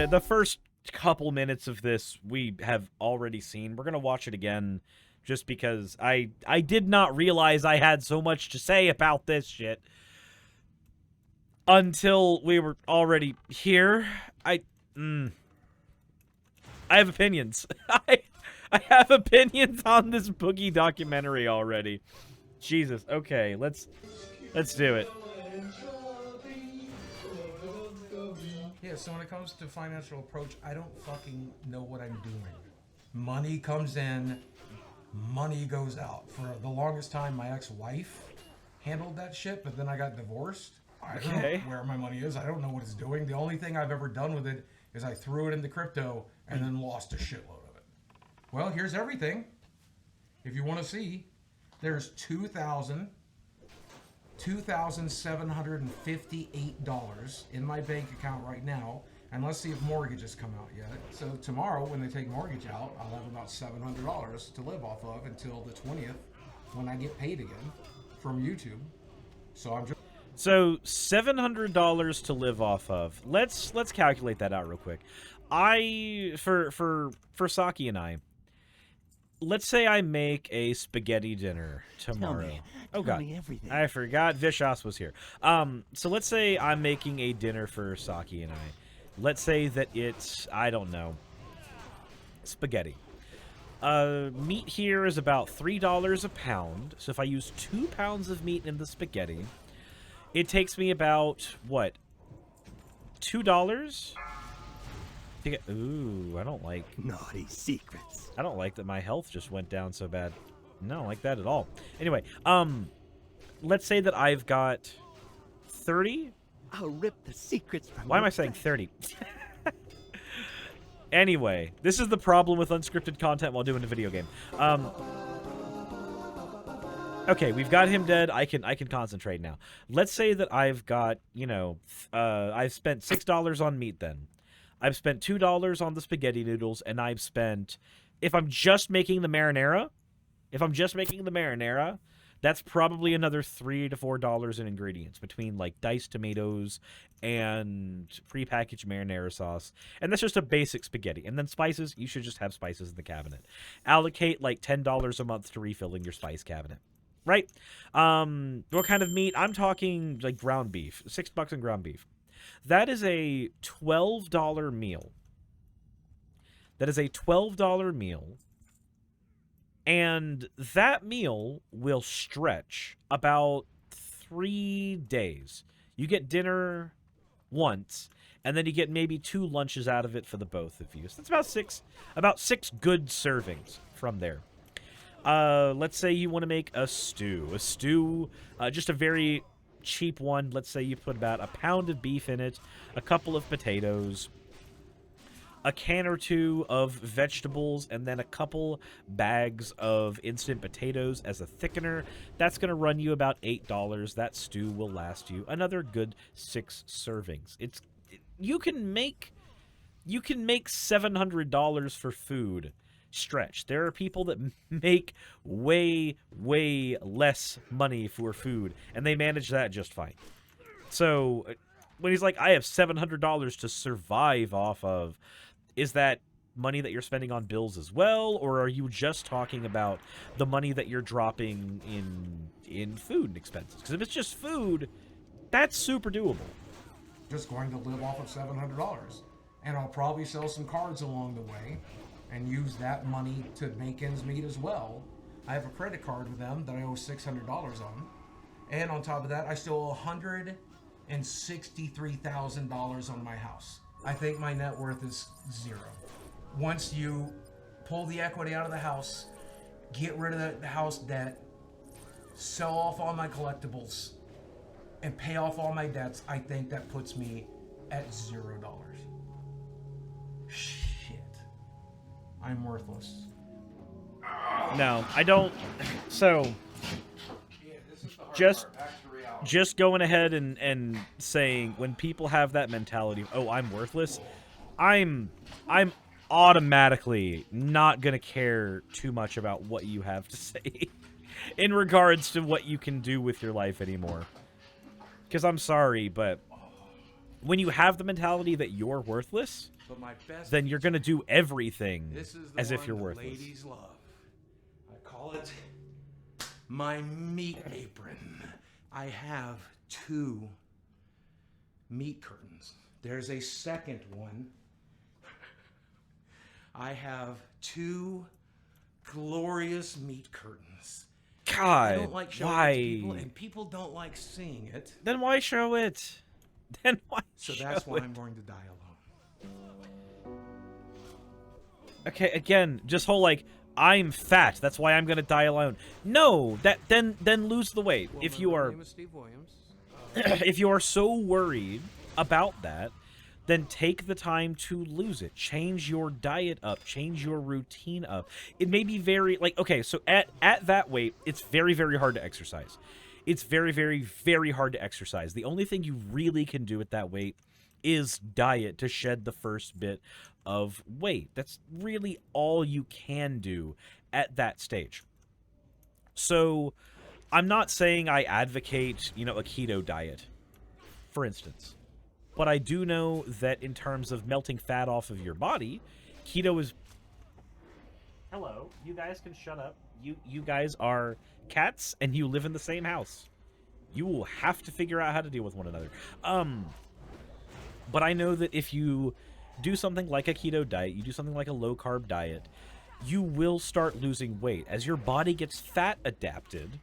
the first couple minutes of this we have already seen. We're gonna watch it again, just because I did not realize I had so much to say about this shit until we were already here. I have opinions. I have opinions on this Boogie documentary already. Jesus. Okay, let's do it. Yeah, so when it comes to financial approach, I don't fucking know what I'm doing. Money comes in, money goes out. For the longest time, my ex-wife handled that shit, but then I got divorced. I don't know where my money is. I don't know what it's doing. The only thing I've ever done with it is I threw it into crypto and then lost a shitload of it. Well, here's everything. If you want to see, there's $2,758 in my bank account right now, and let's see if mortgages come out yet. So tomorrow, when they take mortgage out, I'll have about $700 to live off of until the 20th, when I get paid again from YouTube. So I'm just... So $700 to live off of. Let's calculate that out real quick. For Saki and I, let's say I make a spaghetti dinner tomorrow. Tell me everything. I forgot Vishas was here. So let's say I'm making a dinner for Saki and I. Let's say that it's, I don't know, spaghetti. Meat here is about $3 a pound. So if I use 2 pounds of meat in the spaghetti, it takes me about, what, $2? To get, ooh, I don't like... Naughty secrets. I don't like that my health just went down so bad. No, I don't like that at all. Anyway, let's say that I've got 30. I'll rip the secrets from Why am I saying 30? Anyway, this is the problem with unscripted content while doing a video game. Okay, we've got him dead. I can concentrate now. Let's say that I've got, you know, I've spent $6 on meat then. I've spent $2 on the spaghetti noodles, and I've spent, if I'm just making the marinara, that's probably another $3 to $4 in ingredients between like diced tomatoes and prepackaged marinara sauce. And that's just a basic spaghetti. And then spices, you should just have spices in the cabinet. Allocate like $10 a month to refilling your spice cabinet. Right? What kind of meat? I'm talking like ground beef. $6 in ground beef. That is a $12 meal. That is a $12 meal. And that meal will stretch about 3 days. You get dinner once, and then you get maybe 2 lunches out of it for the both of you. So that's about six good servings from there. Let's say you want to make a stew. Just a very cheap one. Let's say you put about a pound of beef in it, a couple of potatoes, a can or 2 of vegetables, and then a couple bags of instant potatoes as a thickener. That's going to run you about $8. That stew will last you another good 6 servings. You can make $700 for food stretch. There are people that make way less money for food, and they manage that just fine. So when he's like, I have $700 to survive off of, is that money that you're spending on bills as well, or are you just talking about the money that you're dropping in food expenses? Because if it's just food, that's super doable. Just going to live off of $700, and I'll probably sell some cards along the way and use that money to make ends meet as well. I have a credit card with them that I owe $600 on, and on top of that, I still owe $163,000 on my house. I think my net worth is 0. Once you pull the equity out of the house, get rid of the house debt, sell off all my collectibles, and pay off all my debts, I think that puts me at $0. Shit. I'm worthless. No, I don't. So, just going ahead and saying, when people have that mentality, oh, I'm worthless, I'm automatically not gonna care too much about what you have to say in regards to what you can do with your life anymore. Because I'm sorry, but when you have the mentality that you're worthless, But my best then you're going to do everything This is the as if one you're the worthless. ladies love. I call it my meat apron. I have 2 meat curtains. There's a second one. I have 2 glorious meat curtains. I God, don't like showing why? it to people, and people don't like seeing it. Then why show it? Then why So show that's why it? I'm going to die alone. Okay, again, just whole like, I'm fat, that's why I'm gonna die alone. No, then lose the weight. Well, If you are my name is Steve Williams. if you are so worried about that, then take the time to lose it. Change your diet up, change your routine up. It may be very like, okay, so at that weight, it's very, very hard to exercise. It's very, very, very hard to exercise. The only thing you really can do at that weight is diet to shed the first bit of weight. That's really all you can do at that stage. So I'm not saying I advocate, a keto diet, for instance. But I do know that in terms of melting fat off of your body, keto is... Hello, you guys can shut up. You guys are cats, and you live in the same house. You will have to figure out how to deal with one another. But I know that if you do something like a keto diet, you do something like a low-carb diet, you will start losing weight. As your body gets fat adapted,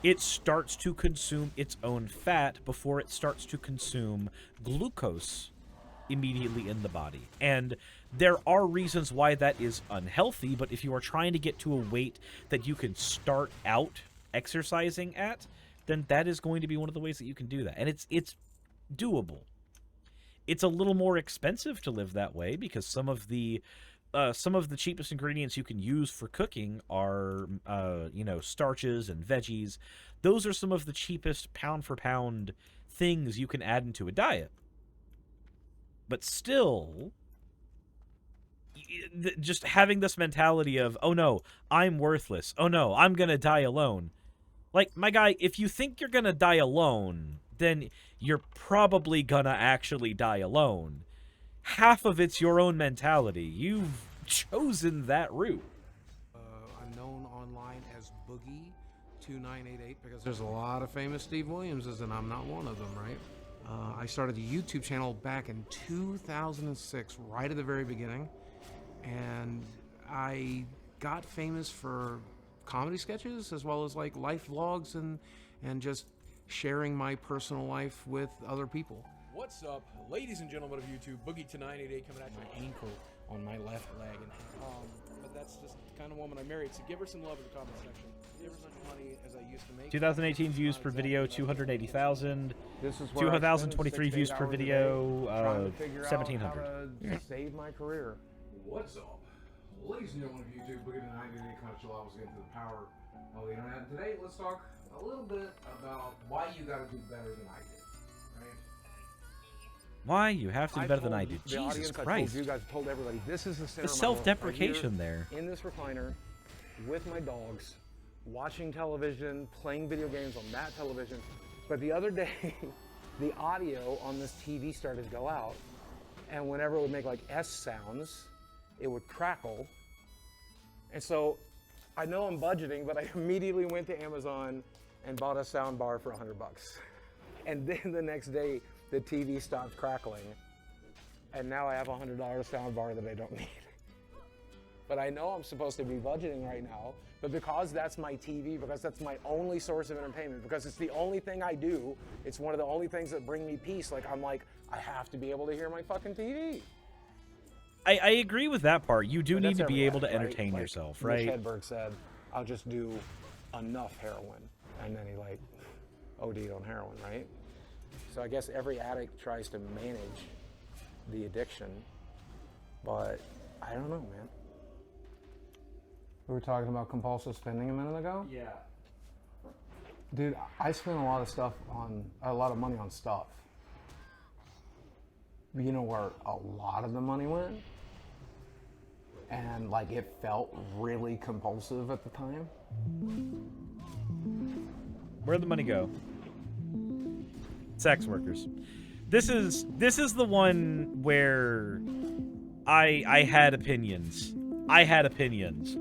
it starts to consume its own fat before it starts to consume glucose immediately in the body. And there are reasons why that is unhealthy, but if you are trying to get to a weight that you can start out exercising at, then that is going to be one of the ways that you can do that. And it's doable. It's a little more expensive to live that way because some of the cheapest ingredients you can use for cooking are, starches and veggies. Those are some of the cheapest pound for pound things you can add into a diet. But still, just having this mentality of, oh no, I'm worthless. Oh no, I'm going to die alone. Like, my guy, if you think you're going to die alone, then you're probably going to actually die alone. Half of it's your own mentality. You've chosen that route. I'm known online as Boogie 2988 because there's a lot of famous Steve Williamses, and I'm not one of them, right? I started the YouTube channel back in 2006, right at the very beginning, and I got famous for comedy sketches as well as like life vlogs and just sharing my personal life with other people. What's up, ladies and gentlemen of YouTube? Boogie to 988 coming at my ankle on my left leg, but that's just the kind of woman I married. So give her some love in the comment section. Give her as much money as I used to make. 2018 views per video, 280,000. This is where 2023 views per video, 1,700. Save my career. What's up, ladies and gentlemen of YouTube? Boogie to 988 coming at you live. Let's get into the power of the internet. And today, let's talk a little bit about why you got to do better than I did. Right? Why? You have to do better than I do. Jesus Christ. You guys told everybody this is the center The of my self-deprecation world. there. In this recliner, with my dogs, watching television, playing video games on that television. But the other day, the audio on this TV started to go out, and whenever it would make like S sounds, it would crackle. And so, I know I'm budgeting, but I immediately went to Amazon and bought a sound bar for $100. And then the next day, the TV stopped crackling, and now I have a $100 sound bar that I don't need. But I know I'm supposed to be budgeting right now, but because that's my TV, because that's my only source of entertainment, because it's the only thing I do, it's one of the only things that bring me peace. I'm like, I have to be able to hear my fucking TV. I agree with that part. You do But need that's to be able to everywhere, right? entertain Like, yourself, Mitch right? Hedberg said, I'll just do enough heroin, and then he OD'd on heroin, right? So I guess every addict tries to manage the addiction, but I don't know, man. We were talking about compulsive spending a minute ago? Yeah. Dude, I spent a lot of money on stuff. But you know where a lot of the money went? And it felt really compulsive at the time? Where'd the money go? Sex workers. This is the one where I had opinions. I had opinions.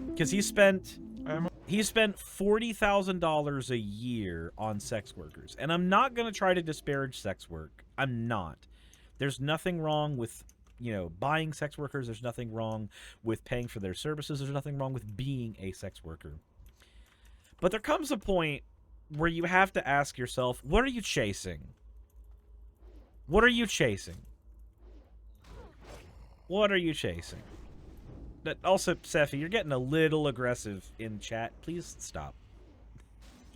Because he spent $40,000 a year on sex workers. And I'm not going to try to disparage sex work. I'm not. There's nothing wrong with, you know, buying sex workers. There's nothing wrong with paying for their services. There's nothing wrong with being a sex worker. But there comes a point where you have to ask yourself, what are you chasing? What are you chasing? What are you chasing? Also, Sephi, you're getting a little aggressive in chat. Please stop.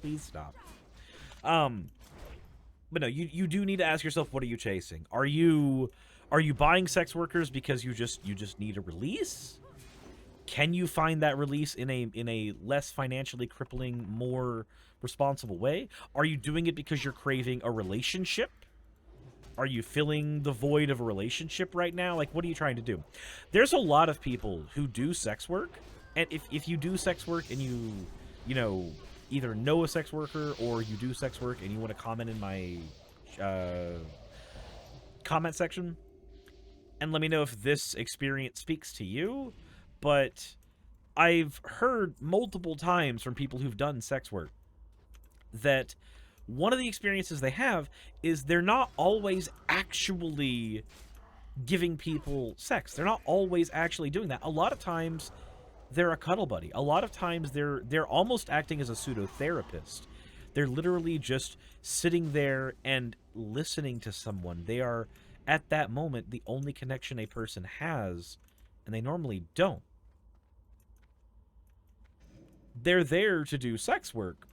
Please stop. But no, you do need to ask yourself, what are you chasing? Are you buying sex workers because you just need a release? Can you find that release in a less financially crippling, more responsible way? Are you doing it because you're craving a relationship? Are you filling the void of a relationship right now? Like, what are you trying to do? There's a lot of people who do sex work, and if you do sex work and you know, either know a sex worker or you do sex work and you want to comment in my comment section and let me know if this experience speaks to you. But I've heard multiple times from people who've done sex work that one of the experiences they have is they're not always actually giving people sex. They're not always actually doing that. A lot of times they're a cuddle buddy. A lot of times they're almost acting as a pseudo-therapist. They're literally just sitting there and listening to someone. They are, at that moment, the only connection a person has, and they normally don't. They're there to do sex work,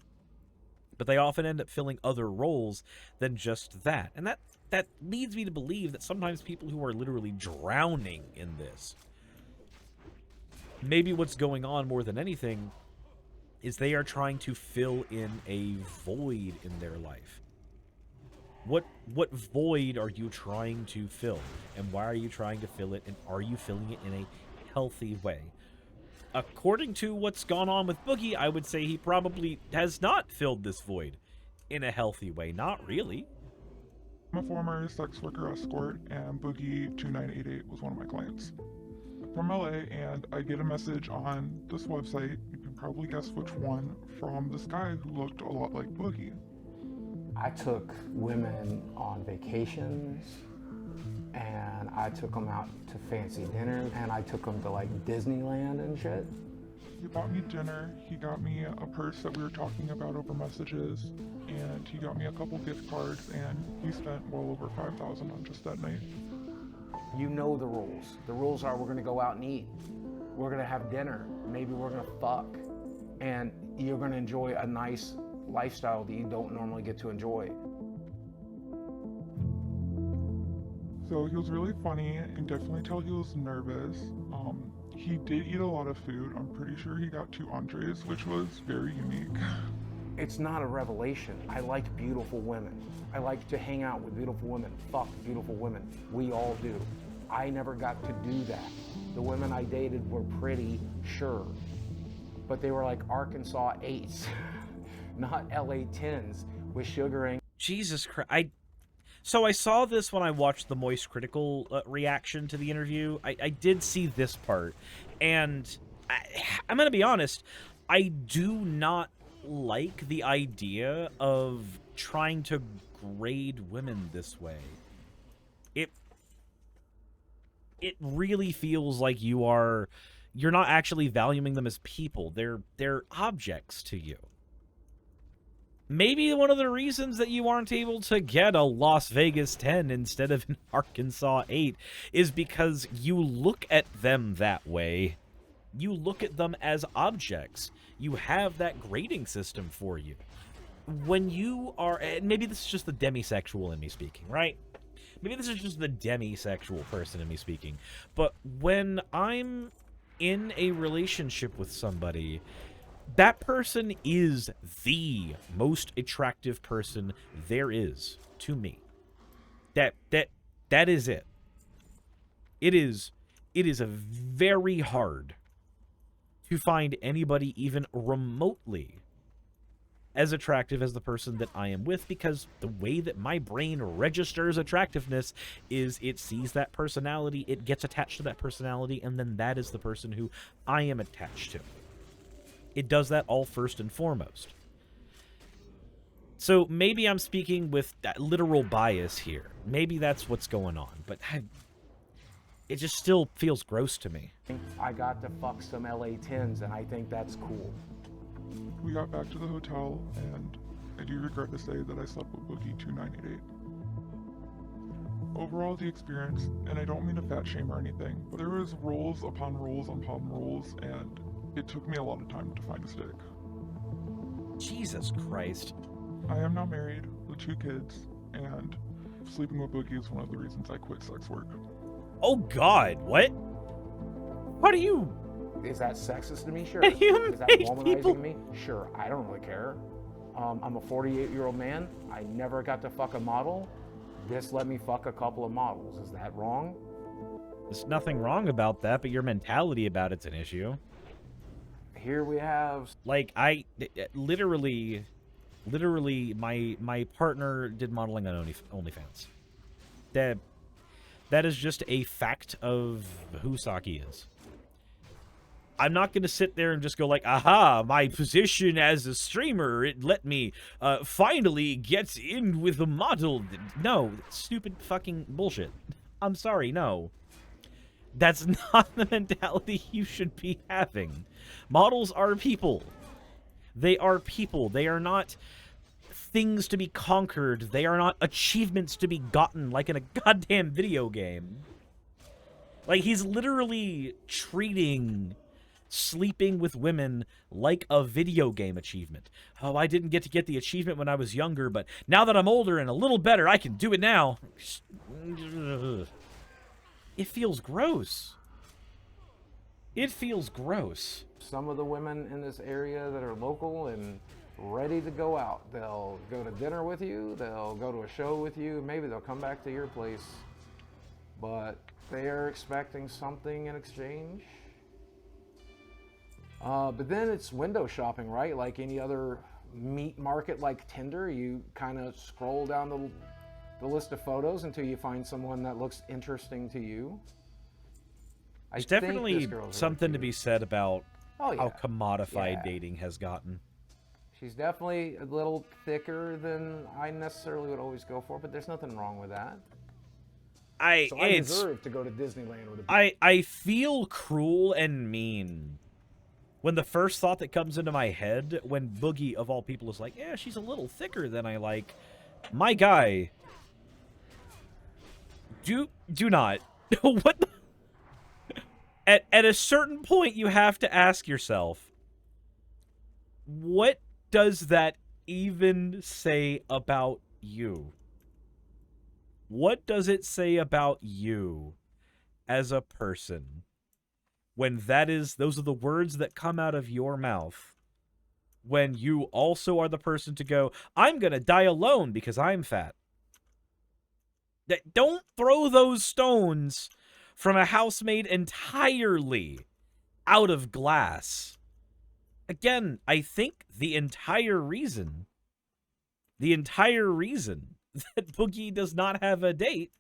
but they often end up filling other roles than just that. And that leads me to believe that sometimes people who are literally drowning in this, maybe what's going on more than anything is they are trying to fill in a void in their life. What void are you trying to fill? And why are you trying to fill it? And are you filling it in a healthy way? According to what's gone on with Boogie, I would say he probably has not filled this void in a healthy way. Not really. I'm a former sex worker escort, and Boogie 2988 was one of my clients. I'm from LA, and I get a message on this website, you can probably guess which one, from this guy who looked a lot like Boogie. I took women on vacations, and I took them out to fancy dinner, and I took them to like Disneyland and shit. He bought me dinner, he got me a purse that we were talking about over messages, and he got me a couple gift cards, and he spent well over $5,000 on just that night. You know the rules. The rules are we're gonna go out and eat. We're gonna have dinner. Maybe we're gonna fuck. And you're gonna enjoy a nice lifestyle that you don't normally get to enjoy. So he was really funny, and definitely tell he was nervous. He did eat a lot of food. I'm pretty sure he got 2 entrees, which was very unique. It's not a revelation. I like beautiful women. I like to hang out with beautiful women, fuck beautiful women. We all do. I never got to do that. The women I dated were pretty, sure, but they were like Arkansas 8s, not LA 10s with sugaring. Jesus Christ. So I saw this when I watched the Moist Critical reaction to the interview. I did see this part, and I'm going to be honest, I do not like the idea of trying to grade women this way. It really feels like you're not actually valuing them as people. They're objects to you. Maybe one of the reasons that you aren't able to get a Las Vegas 10 instead of an Arkansas 8 is because you look at them that way. You look at them as objects. You have that grading system for you. When you are, and maybe this is just the demisexual in me speaking, right? Maybe this is just the demisexual person in me speaking. But when I'm in a relationship with somebody, that person is the most attractive person there is to me. That is it. It is a very hard to find anybody even remotely as attractive as the person that I am with, because the way that my brain registers attractiveness is it sees that personality, it gets attached to that personality, and then that is the person who I am attached to. It does that all first and foremost. So maybe I'm speaking with that literal bias here. Maybe that's what's going on, but it just still feels gross to me. I got to fuck some LA 10s, and I think that's cool. We got back to the hotel, and I do regret to say that I slept with Boogie 2988. Overall, the experience, and I don't mean to fat shame or anything, but there was rules upon rules upon rules, and it took me a lot of time to find a stick. Jesus Christ. I am now married with 2 kids, and sleeping with Boogie is one of the reasons I quit sex work. Oh God, what? How do you... Is that sexist to me? Sure. You Is that make womanizing people- to me? Sure. I don't really care. I'm a 48-year-old man. I never got to fuck a model. This let me fuck a couple of models. Is that wrong? There's nothing wrong about that, but your mentality about it's an issue. Here we have... Like, I literally, my partner did modeling on OnlyFans. That is just a fact of who Saki is. I'm not going to sit there and just go like, aha, my position as a streamer, it let me finally get in with a model. No, stupid fucking bullshit. I'm sorry, no. That's not the mentality you should be having. Models are people. They are people. They are not things to be conquered. They are not achievements to be gotten like in a goddamn video game. Like, he's literally treating sleeping with women like a video game achievement. Oh, I didn't get to get the achievement when I was younger, but now that I'm older and a little better, I can do it now. It feels gross. It feels gross. Some of the women in this area that are local and ready to go out. They'll go to dinner with you. They'll go to a show with you. Maybe they'll come back to your place. But they are expecting something in exchange. But then it's window shopping, right? Like any other meat market like Tinder, you kind of scroll down the list of photos until you find someone that looks interesting to you. There's definitely something to be said about Oh, yeah. how commodified Yeah. dating has gotten. She's definitely a little thicker than I necessarily would always go for, but there's nothing wrong with that. So I deserve to go to Disneyland with a... I feel cruel and mean when the first thought that comes into my head when Boogie, of all people, is like, yeah, she's a little thicker than I like. My guy, do not. What the... At a certain point, you have to ask yourself, what does that even say about you? What does it say about you as a person when those are the words that come out of your mouth when you also are the person to go, I'm going to die alone because I'm fat? Don't throw those stones from a house made entirely out of glass. Again, I think the entire reason that Boogie does not have a date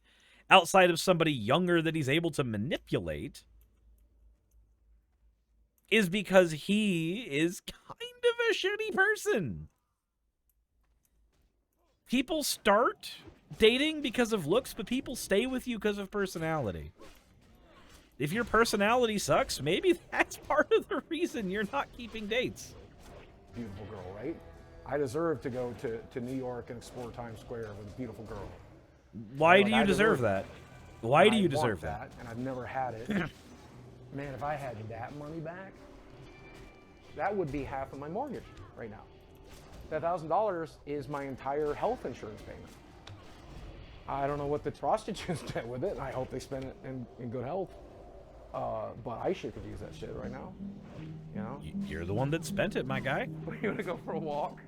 outside of somebody younger that he's able to manipulate is because he is kind of a shitty person. People start dating because of looks, but people stay with you because of personality. If your personality sucks, maybe that's part of the reason you're not keeping dates. Beautiful girl, right? I deserve to go to New York and explore Times Square with a beautiful girl. Why do I you deserve that? Why do you deserve that? And I've never had it. Man, if I had that money back, that would be half of my mortgage right now. That $1,000 is my entire health insurance payment. I don't know what the prostitutes did with it. I hope they spend it in good health. But I sure could use that shit right now. You know? You're the one that spent it, my guy. You want to go for a walk?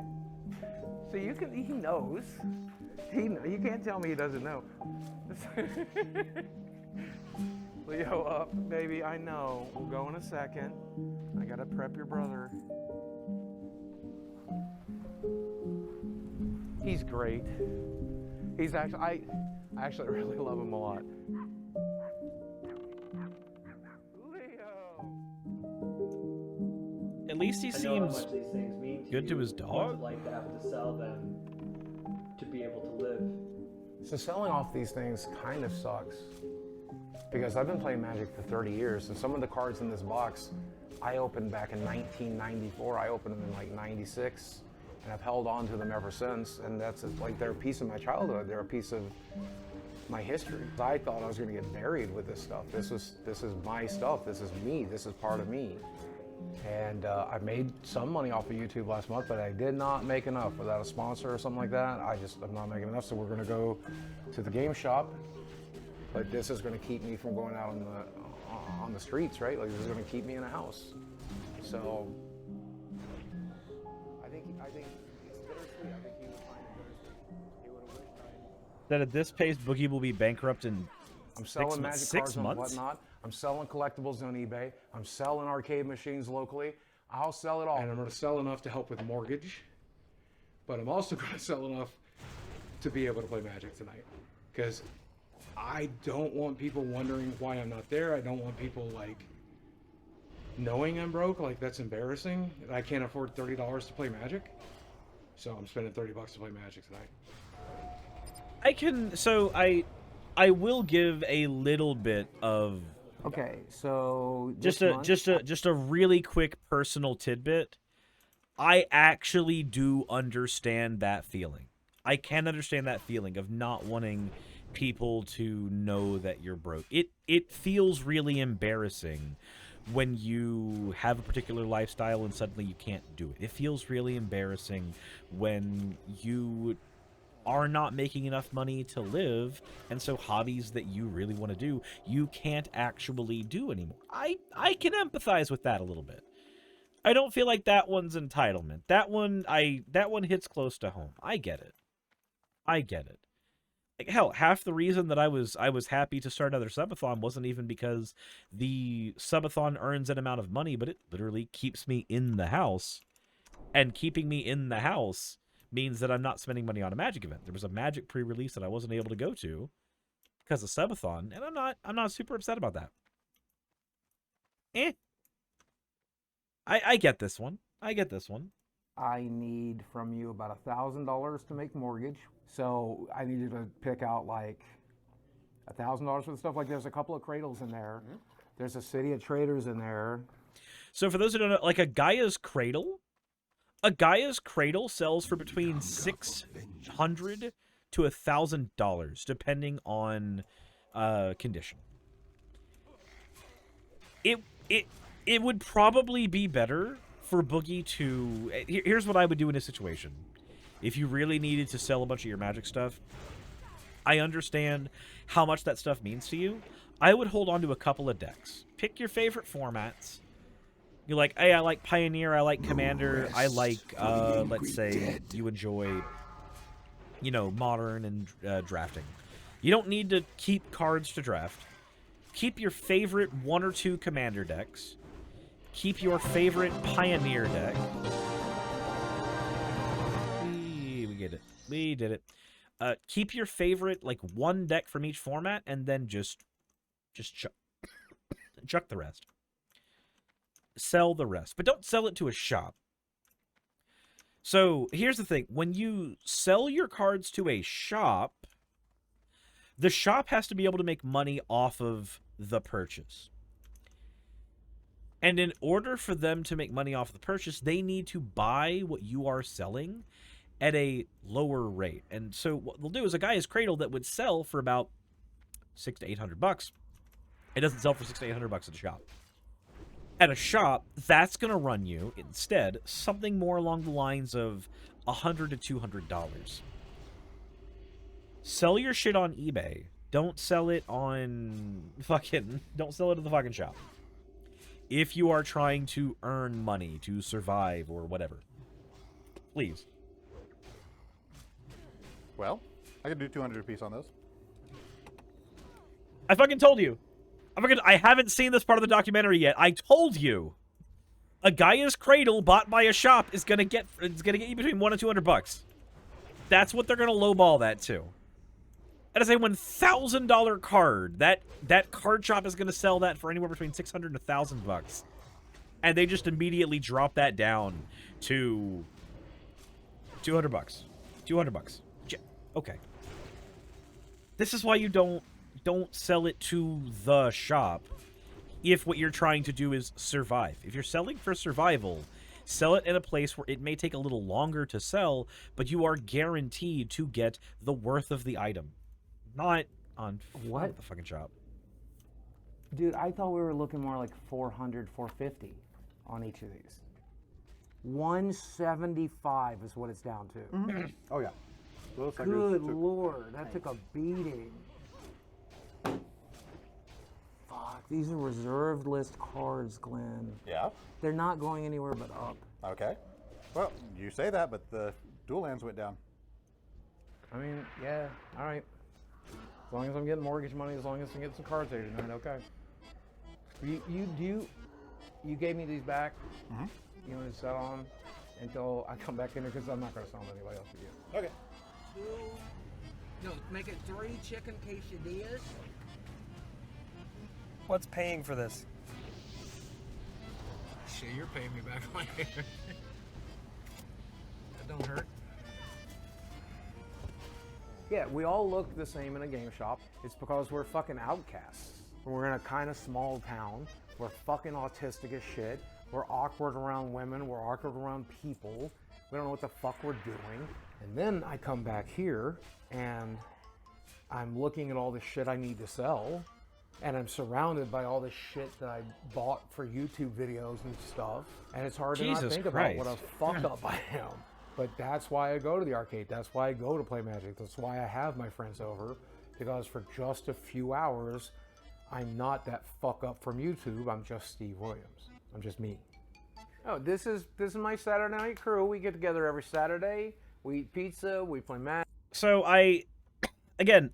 So he knows. You can't tell me he doesn't know. Leo up, baby, I know. We'll go in a second. I gotta prep your brother. He's great. He's actually, I actually really love him a lot. At least he I know how seems much these things mean to good to you, his what dog. it's like to have to sell them to be able to live. So selling off these things kind of sucks because I've been playing Magic for 30 years, and some of the cards in this box I opened back in 1994. I opened them in like 96, and I've held on to them ever since. And that's like they're a piece of my childhood. They're a piece of my history. I thought I was going to get buried with this stuff. This is my stuff. This is me. This is part of me. And I made some money off of YouTube last month, but I did not make enough. Without a sponsor or something like that, I'm not making enough. So we're going to go to the game shop. But this is going to keep me from going out on the streets, right? Like this is going to keep me in a house. So I think it's bittersweet. I think he would find it bittersweet. He would have wished That at this pace, Boogie will be bankrupt in I'm selling Magic six cards and months? whatnot. I'm selling collectibles on eBay. I'm selling arcade machines locally. I'll sell it all. And I'm going to sell enough to help with mortgage. But I'm also going to sell enough to be able to play Magic tonight. Because I don't want people wondering why I'm not there. I don't want people like knowing I'm broke. Like that's embarrassing. I can't afford $30 to play Magic. So I'm spending $30 to play Magic tonight. I will give a little bit of Okay, so just a really quick personal tidbit. I actually do understand that feeling. I can understand that feeling of not wanting people to know that you're broke. It feels really embarrassing when you have a particular lifestyle and suddenly you can't do it. It feels really embarrassing when you are not making enough money to live, and so hobbies that you really want to do, you can't actually do anymore. I can empathize with that a little bit. I don't feel like that one's entitlement. That one hits close to home. I get it. Like hell, half the reason that I was happy to start another subathon wasn't even because the subathon earns an amount of money, but it literally keeps me in the house, and keeping me in the house means that I'm not spending money on a Magic event. There was a Magic pre-release that I wasn't able to go to because of subathon, and I'm not super upset about that. I get this one. I need from you about $1,000 to make mortgage. So I needed to pick out like $1,000 for the stuff. Like there's a couple of cradles in there. There's a City of Traders in there. So for those who don't know, like a Gaia's Cradle sells for between $600 to $1,000 depending on condition. It would probably be better for Boogie to... Here's what I would do in a situation. If you really needed to sell a bunch of your Magic stuff, I understand how much that stuff means to you. I would hold on to a couple of decks. Pick your favorite formats. You're like, hey, I like Pioneer, I like Commander, I like, let's say, you enjoy, Modern and drafting. You don't need to keep cards to draft. Keep your favorite 1 or 2 Commander decks. Keep your favorite Pioneer deck. We did it. Keep your favorite, 1 deck from each format, and then just chuck the rest. Sell the rest, but don't sell it to a shop. So here's the thing. When you sell your cards to a shop, the shop has to be able to make money off of the purchase. And in order for them to make money off the purchase, they need to buy what you are selling at a lower rate. And so what they'll do is a Gaia's Cradle that would sell for about $600 to $800. It doesn't sell for $600 to $800 at a shop. At a shop, that's going to run you, instead, something more along the lines of $100 to $200. Sell your shit on eBay. Don't sell it on don't sell it at the fucking shop. If you are trying to earn money to survive or whatever. Please. Well, I could do 200 a piece on those. I fucking told you. I haven't seen this part of the documentary yet. I told you. A Gaia's Cradle bought by a shop is gonna get you between $100 and $200. That's what they're gonna lowball that to. That is a $1,000 card. That card shop is gonna sell that for anywhere between $600 and $1,000, and they just immediately drop that down to $200. $200. Okay. This is why you don't sell it to the shop if what you're trying to do is survive. If you're selling for survival, sell it in a place where it may take a little longer to sell, but you are guaranteed to get the worth of the item. Not on What? the fucking shop. Dude, I thought we were looking more like 400, 450 on each of these. 175 is what it's down to. Oh, yeah. Looks like Good lord, that took a beating. Fuck, these are reserved list cards, Glenn. Yeah. They're not going anywhere but up. Okay. Well, you say that, but the dual lands went down. I mean, yeah, all right. As long as I'm getting mortgage money, as long as I get some cards there tonight, okay. You gave me these back. Mm-hmm. You want to sell on until I come back in here because I'm not going to sell them to anybody else for you. Okay. No, make it 3 chicken quesadillas. What's paying for this? Shit, you're paying me back later. That don't hurt. Yeah, we all look the same in a game shop. It's because we're fucking outcasts. We're in a kind of small town. We're fucking autistic as shit. We're awkward around women. We're awkward around people. We don't know what the fuck we're doing. And then I come back here and I'm looking at all the shit I need to sell. And I'm surrounded by all the shit that I bought for YouTube videos and stuff. And it's hard to not Jesus think Christ. about what a fuck up I am. But that's why I go to the arcade. That's why I go to play Magic. That's why I have my friends over. Because for just a few hours, I'm not that fuck up from YouTube. I'm just Steve Williams. I'm just me. Oh, this is my Saturday night crew. We get together every Saturday. We eat pizza. We play Magic. So I get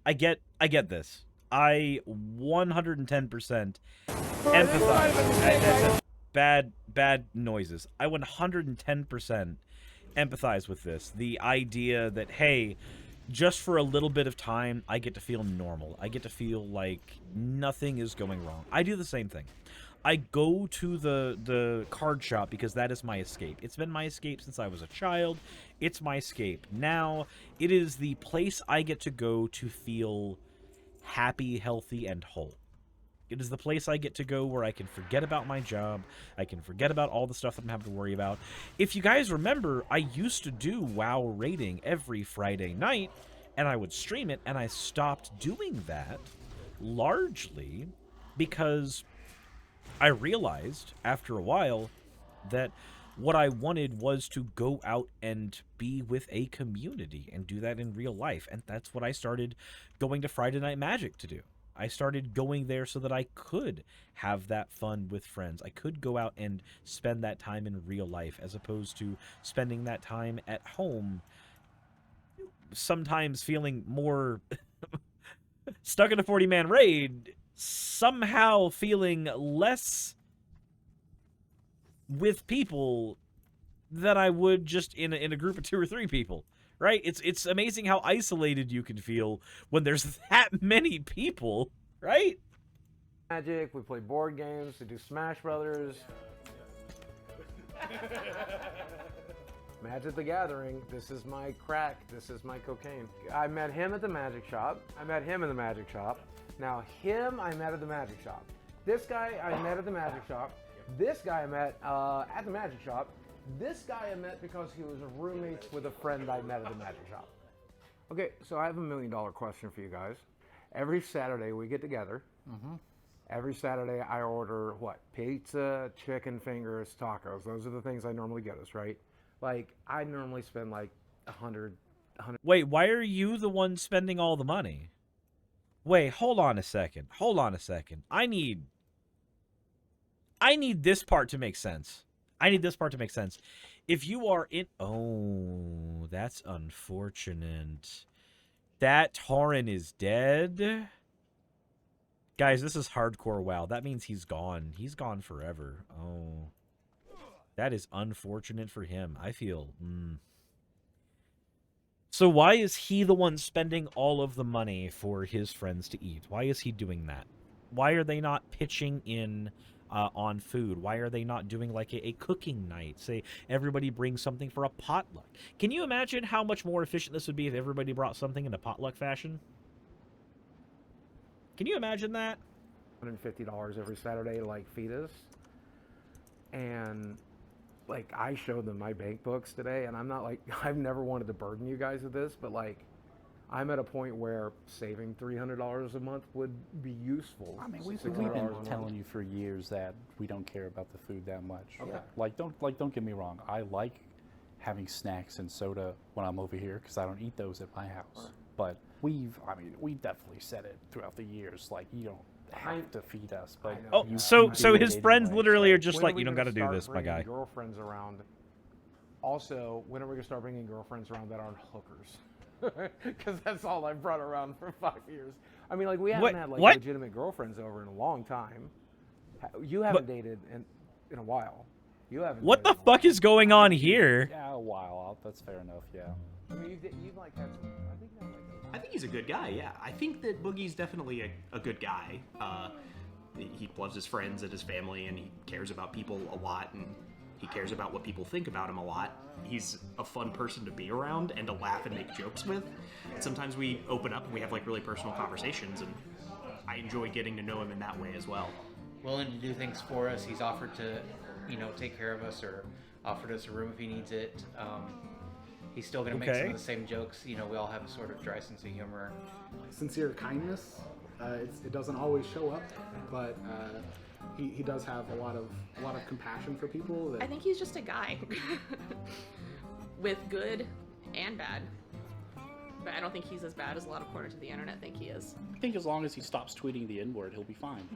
this. I 110% empathize. Bad noises. I 110% empathize with this. The idea that, hey, just for a little bit of time, I get to feel normal. I get to feel like nothing is going wrong. I do the same thing. I go to the card shop because that is my escape. It's been my escape since I was a child. It's my escape. Now, it is the place I get to go to feel happy, healthy, and whole. It is the place I get to go where I can forget about my job. I can forget about all the stuff that I'm having to worry about. If you guys remember, I used to do WoW raiding every Friday night, and I would stream it, and I stopped doing that largely because I realized after a while that what I wanted was to go out and be with a community and do that in real life. And that's what I started going to Friday Night Magic to do. I started going there so that I could have that fun with friends. I could go out and spend that time in real life as opposed to spending that time at home, sometimes feeling more stuck in a 40-man raid, somehow feeling less with people than I would just in a group of 2 or 3 people. Right? It's amazing how isolated you can feel when there's that many people, right? Magic, we play board games, we do Smash Brothers. Magic the Gathering, this is my crack, this is my cocaine. I met him at the magic shop. I met him in the magic shop. Now him I met at the magic shop. This guy I met at the magic shop. This guy I met at the magic shop. This guy I met because he was roommates with a friend I met at the magic shop. Okay, so I have $1 million question for you guys. Every Saturday we get together. Every Saturday I order what? Pizza, chicken fingers, tacos. Those are the things I normally get us, right? Like, I normally spend like 100. Wait, why are you the one spending all the money? Wait, hold on a second. Hold on a second. I need this part to make sense. I need this part to make sense. If you are in... Oh, that's unfortunate. That Tauren is dead? Guys, this is hardcore WoW. That means he's gone. He's gone forever. Oh. That is unfortunate for him. I feel... So why is he the one spending all of the money for his friends to eat? Why is he doing that? Why are they not pitching in on food? Why are they not doing like a cooking night? Say everybody brings something for a potluck. Can you imagine how much more efficient this would be if everybody brought something in a potluck fashion? Can you imagine that? $150 every Saturday to like feed us. And like I showed them my bank books today, and I'm not like, I've never wanted to burden you guys with this, but like I'm at a point where saving $300 a month would be useful. I mean, we've $600 been a month. telling you for years that we don't care about the food that much. Okay. Don't get me wrong. I like having snacks and soda when I'm over here because I don't eat those at my house. Right. But we've definitely said it throughout the years. Like, you don't have to feed us. But Oh, you so do it his friends anyway, literally so- are just When like, we you don't got gonna to do start this, my bringing guy. Girlfriends around. Also, when are we gonna start bringing girlfriends around that aren't hookers? Because that's all I've brought around for 5 years. I mean, like we haven't had like What? legitimate girlfriends over in a long time. You haven't dated in a while. You haven't. What the dated in a fuck is going on here? Yeah, a while out. That's fair enough. Yeah. while. I mean, you've like had some. I think you have, like. I think he's a good guy, yeah. I think that Boogie's definitely a good guy. He loves his friends and his family, and he cares about people a lot, and he cares about what people think about him a lot. He's a fun person to be around and to laugh and make jokes with. And sometimes we open up and we have like really personal conversations, and I enjoy getting to know him in that way as well. Willing to do things for us. He's offered to, take care of us or offered us a room if he needs it. He's still going to make some of the same jokes. We all have a sort of dry sense of humor. Sincere kindness. It doesn't always show up, but he does have a lot of compassion for people. I think he's just a guy with good and bad. But I don't think he's as bad as a lot of corners of the internet think he is. I think as long as he stops tweeting the N-word, he'll be fine.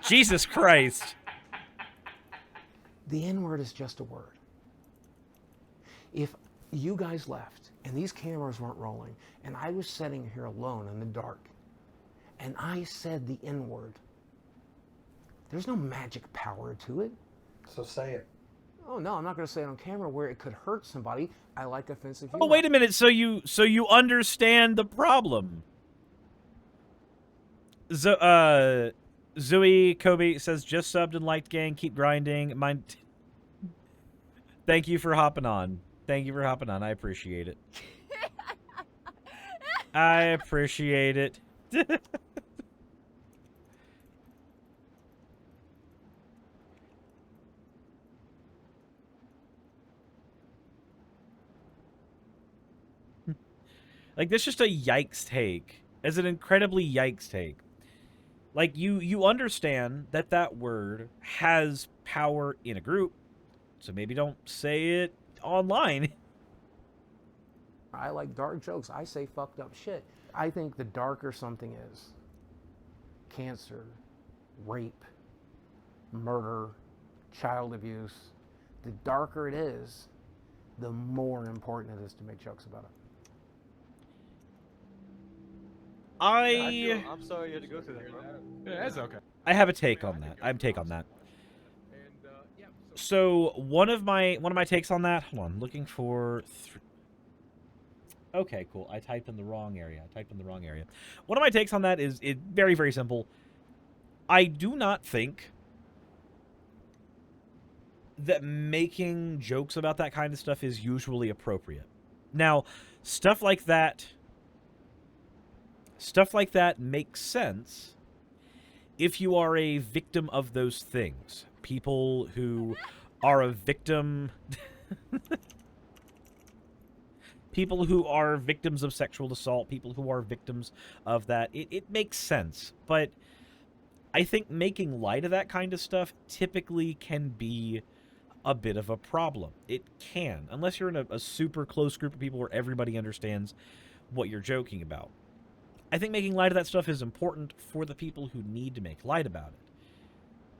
Jesus Christ. The N-word is just a word. If you guys left and these cameras weren't rolling and I was sitting here alone in the dark and I said the N-word, there's no magic power to it. So say it. Oh no, I'm not going to say it on camera where it could hurt somebody. I like offensive humor. Oh, wait a minute. So you understand the problem. Zooey Kobe says, just subbed and liked, gang. Keep grinding. Thank you for hopping on. Thank you for hopping on. I appreciate it. I appreciate it. Like, that's just a yikes take. It's an incredibly yikes take. Like, you understand that that word has power in a group, so maybe don't say it online. I like dark jokes. I say fucked up shit. I think the darker something is, cancer, rape, murder, child abuse, the darker it is, the more important it is to make jokes about it. I'm sorry you had to go through that, bro. Yeah, that's okay. I have a take on that. I have a take on that. So one of my takes on that. Hold on, looking for. Okay, cool. I typed in the wrong area. One of my takes on that is very, very simple. I do not think that making jokes about that kind of stuff is usually appropriate. Now, stuff like that makes sense if you are a victim of those things. People who are a victim... people who are victims of sexual assault, people who are victims of that, it makes sense. But I think making light of that kind of stuff typically can be a bit of a problem. It can, unless you're in a super close group of people where everybody understands what you're joking about. I think making light of that stuff is important for the people who need to make light about it.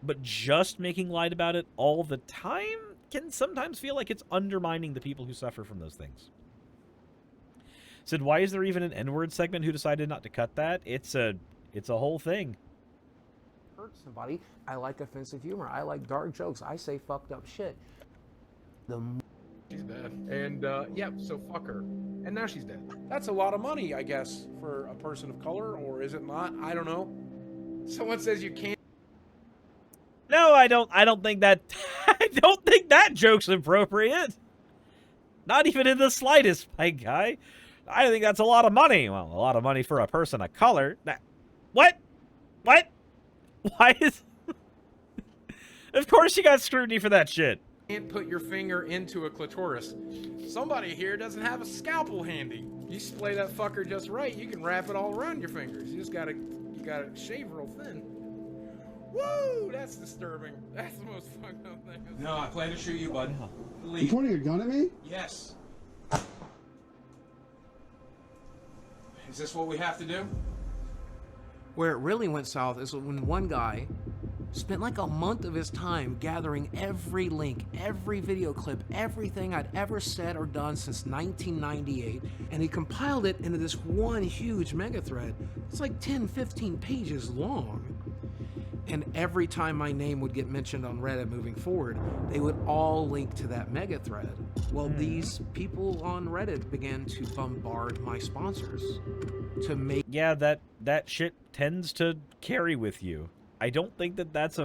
But just making light about it all the time can sometimes feel like it's undermining the people who suffer from those things. Said, why is there even an N-word segment? Who decided not to cut that? It's a whole thing. Hurt somebody. I like offensive humor. I like dark jokes. I say fucked up shit. She's dead. And yeah, so fuck her. And now she's dead. That's a lot of money, I guess, for a person of color, or is it not? I don't know. Someone says you can't. No, I don't think that. I don't think that joke's appropriate. Not even in the slightest, my guy. I think that's a lot of money. Well, a lot of money for a person of color. What? What? Why is... Of course you got scrutiny for that shit. Can't put your finger into a clitoris. Somebody here doesn't have a scalpel handy. You splay that fucker just right, you can wrap it all around your fingers. You gotta shave real thin. Woo! That's disturbing. That's the most fucked up thing. No, I plan to shoot you, bud. You pointing a gun at me? Yes. Is this what we have to do? Where it really went south is when one guy spent like a month of his time gathering every link, every video clip, everything I'd ever said or done since 1998, and he compiled it into this one huge mega thread. It's like 10, 15 pages long. And every time my name would get mentioned on Reddit moving forward, they would all link to that mega thread. Well, these people on Reddit began to bombard my sponsors to make... Yeah, that shit tends to carry with you. I don't think that that's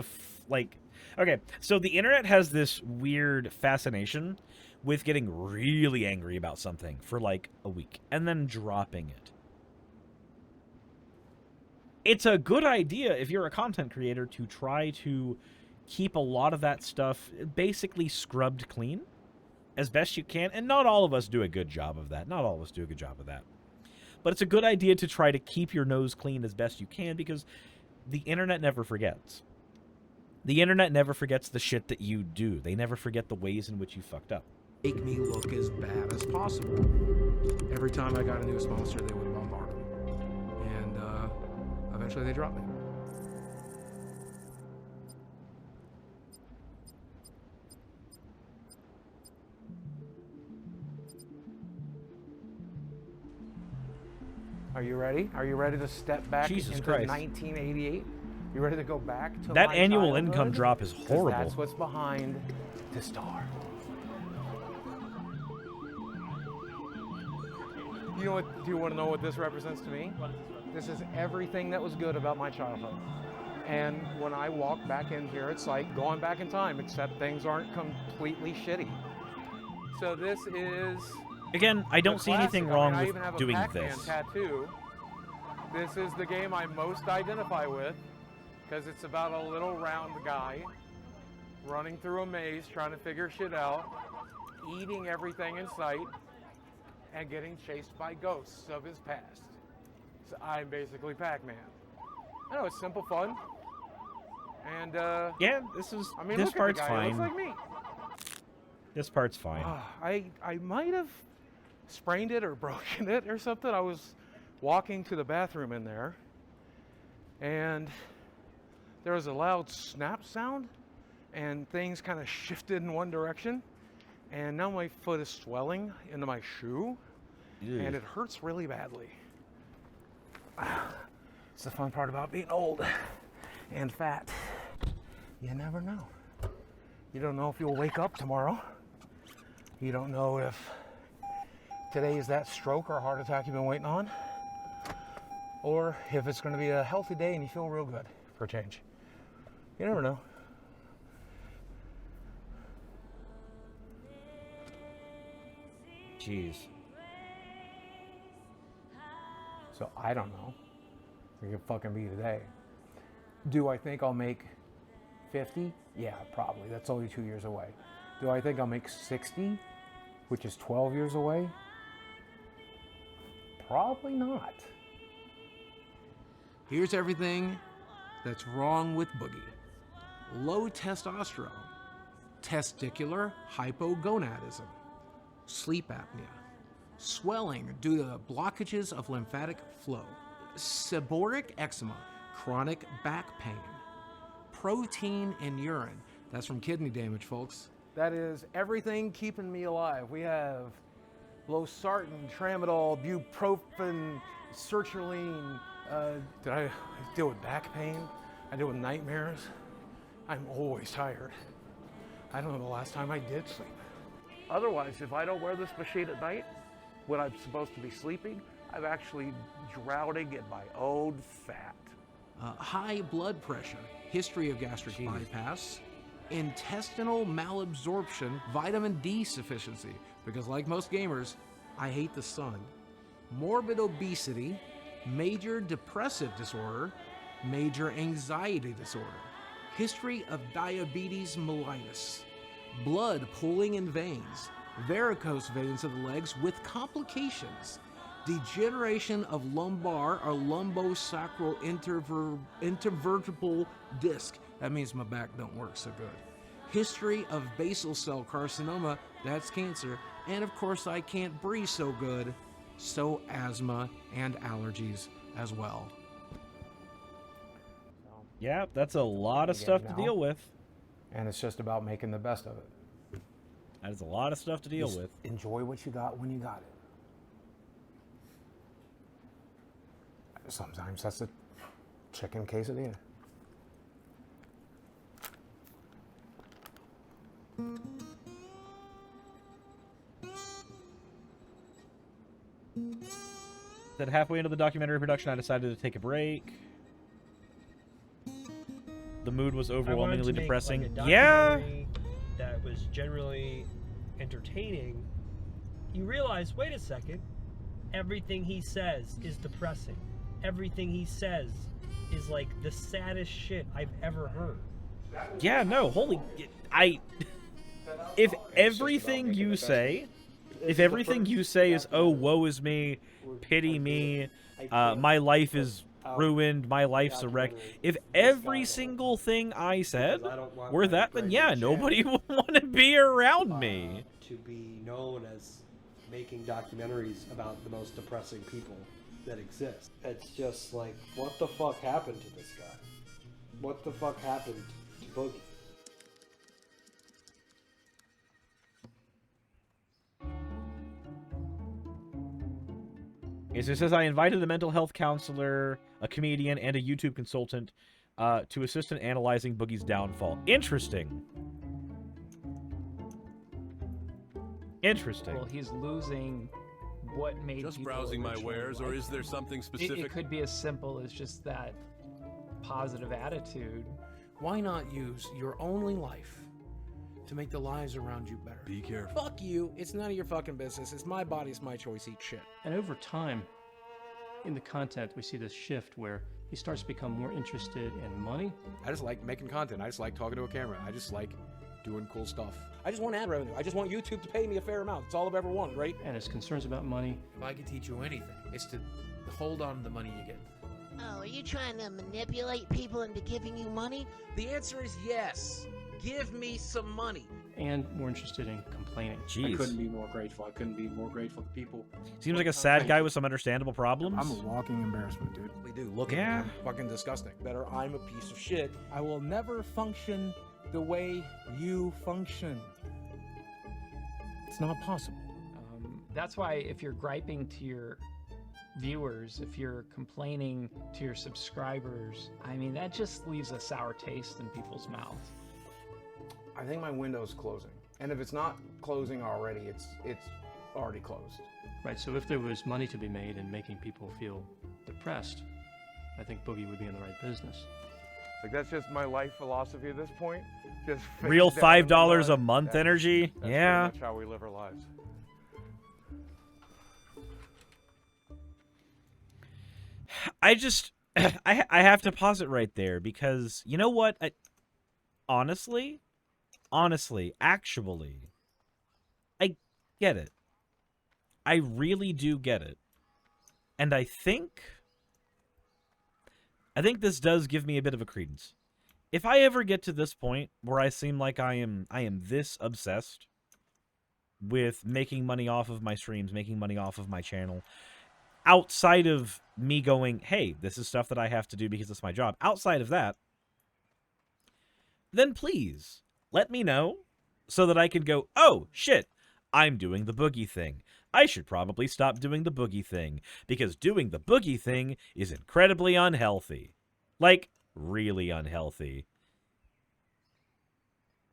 like... Okay, so the internet has this weird fascination with getting really angry about something for like a week and then dropping it. It's a good idea if you're a content creator to try to keep a lot of that stuff basically scrubbed clean as best you can. And not all of us do a good job of that. Not all of us do a good job of that. But it's a good idea to try to keep your nose clean as best you can because the internet never forgets. The internet never forgets the shit that you do. They never forget the ways in which you fucked up. Make me look as bad as possible. Every time I got a new sponsor, they would bombard them. And eventually they dropped me. Are you ready? Are you ready to step back Jesus into Christ. 1988? You ready to go back to that my annual childhood? income drop is 'Cause horrible. That's what's behind the star. You know what? Do you want to know what this represents to me? This is everything that was good about my childhood. And when I walk back in here, it's like going back in time, except things aren't completely shitty. So this is... Again, I don't a see anything classic. wrong I with even have a doing Pac-Man this. tattoo. This is the game I most identify with because it's about a little round guy running through a maze trying to figure shit out, eating everything in sight, and getting chased by ghosts of his past. So I'm basically Pac-Man. I know it's simple fun. And yeah, this is I mean, this look part's at the guy. He fine. looks like me. This part's fine. I might have sprained it or broken it or something. I was walking to the bathroom in there, and there was a loud snap sound, and things kind of shifted in one direction, and now my foot is swelling into my shoe, and it hurts really badly. It's the fun part about being old and fat. You never know. You don't know if you'll wake up tomorrow. You don't know if today is that stroke or heart attack you've been waiting on, or if it's going to be a healthy day and you feel real good for a change. You never know. Jeez. So I don't know. It could fucking be today. Do I think I'll make 50? Yeah, probably. That's only 2 years away. Do I think I'll make 60, which is 12 years away? Probably not. Here's everything that's wrong with Boogie. Low testosterone, testicular hypogonadism, sleep apnea, swelling due to blockages of lymphatic flow, seborrheic eczema, chronic back pain, protein in urine. That's from kidney damage, folks. That is everything keeping me alive. We have losartan, tramadol, bupropion, sertraline. Did I deal with back pain? I deal with nightmares. I'm always tired. I don't know the last time I did sleep. Otherwise, if I don't wear this machine at night, when I'm supposed to be sleeping, I'm actually drowning in my own fat. High blood pressure, history of gastric bypass, intestinal malabsorption, vitamin D sufficiency, because like most gamers, I hate the sun, morbid obesity, major depressive disorder, major anxiety disorder, history of diabetes mellitus, blood pooling in veins, varicose veins of the legs with complications, degeneration of lumbar or lumbosacral intervertebral disc. That means my back don't work so good. History of basal cell carcinoma, that's cancer. And of course I can't breathe so good, so asthma and allergies as well. Yeah, that's a lot of stuff to deal with. And it's just about making the best of it. That is a lot of stuff to deal Just with. Enjoy what you got when you got it. Sometimes that's a chicken quesadilla. Then halfway into the documentary production, I decided to take a break. The mood was overwhelmingly depressing. Like a Yeah. documentary that was generally entertaining. You realize, wait a second, everything he says is depressing. Everything he says is like the saddest shit I've ever heard. Yeah, no, holy, if everything you say is, oh, woe is me, pity me, my life is ruined, my life's a wreck, if every single thing I said were that, then yeah, nobody would want to be around me. To be known as making documentaries about the most depressing people that exist. It's just like, what the fuck happened to this guy? What the fuck happened to Boogie? Okay, so it says I invited a mental health counselor, a comedian, and a YouTube consultant to assist in analyzing Boogie's downfall. Interesting. Interesting. Well, he's losing what made just people browsing my originally wares, or like is there something specific? It could be as simple as just that positive attitude. Why not use your only life to make the lives around you better? Be careful. Fuck you. It's none of your fucking business. It's my body. It's my choice. Eat shit. And over time, in the content, we see this shift where he starts to become more interested in money. I just like making content. I just like talking to a camera. I just like doing cool stuff. I just want ad revenue. I just want YouTube to pay me a fair amount. It's all I've ever wanted, right? And his concerns about money. If I could teach you anything, it's to hold on to the money you get. Oh, are you trying to manipulate people into giving you money? The answer is yes. Give me some money. And more interested in complaining. I couldn't be more grateful. I couldn't be more grateful to people. Seems like a sad guy with some understandable problems. I'm a walking embarrassment, dude. We do. Look at me. I'm fucking disgusting. Better I'm a piece of shit. I will never function the way you function. It's not possible. That's why if you're griping to your viewers, if you're complaining to your subscribers, I mean, that just leaves a sour taste in people's mouths. I think my window's closing. And if it's not closing already, it's already closed. Right, so if there was money to be made in making people feel depressed, I think Boogie would be in the right business. Like, that's just my life philosophy at this point. Just Real face down in the $5 a mud. month energy? That's Yeah. pretty much how we live our lives. I have to pause it right there because, you know what? Honestly, actually, I get it. I really do get it. And I think this does give me a bit of a credence. If I ever get to this point where I seem like I am this obsessed with making money off of my streams, making money off of my channel, outside of me going, hey, this is stuff that I have to do because it's my job, outside of that, then please let me know so that I can go, oh, shit, I'm doing the Boogie thing. I should probably stop doing the Boogie thing because doing the Boogie thing is incredibly unhealthy. Like, really unhealthy.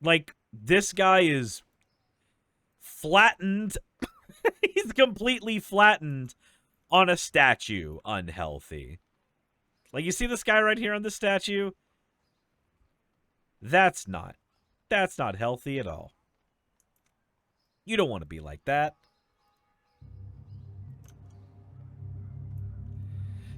Like, this guy is flattened. He's completely flattened on a statue. Unhealthy. Like, you see this guy right here on this statue? That's not healthy at all. You don't want to be like that.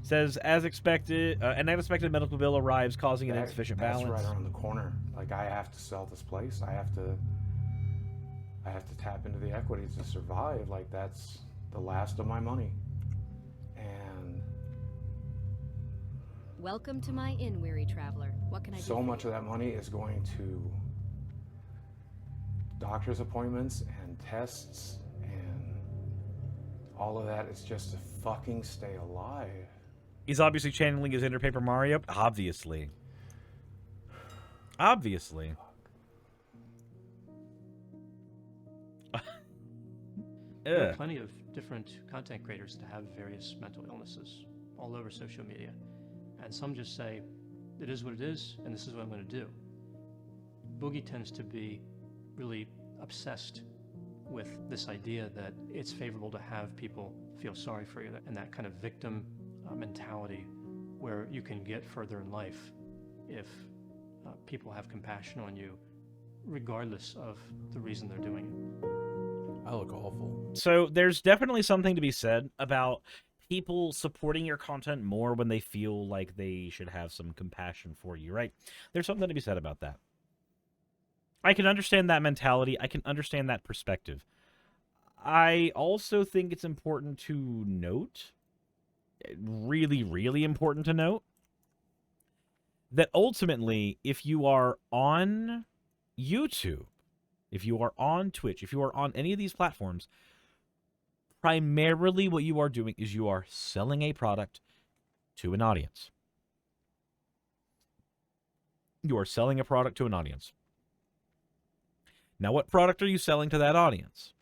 Says, as expected, an unexpected medical bill arrives, causing an insufficient balance. That's right around the corner. Like, I have to sell this place. I have to tap into the equity to survive. Like, that's the last of my money. And welcome to my inn, weary traveler. What can I do? So much of that money is going to doctor's appointments and tests, and all of that is just to fucking stay alive. He's obviously channeling his inner Paper Mario. Obviously. Obviously. There are plenty of different content creators that have various mental illnesses all over social media. And some just say, it is what it is, and this is what I'm going to do. Boogie tends to be really obsessed with this idea that it's favorable to have people feel sorry for you, and that kind of victim mentality where you can get further in life if people have compassion on you, regardless of the reason they're doing it. I look awful. So there's definitely something to be said about people supporting your content more when they feel like they should have some compassion for you, right? There's something to be said about that. I can understand that mentality. I can understand that perspective. I also think it's important to note, really, really important to note, that ultimately, if you are on YouTube, if you are on Twitch, if you are on any of these platforms, primarily what you are doing is you are selling a product to an audience. You are selling a product to an audience. Now, what product are you selling to that audience?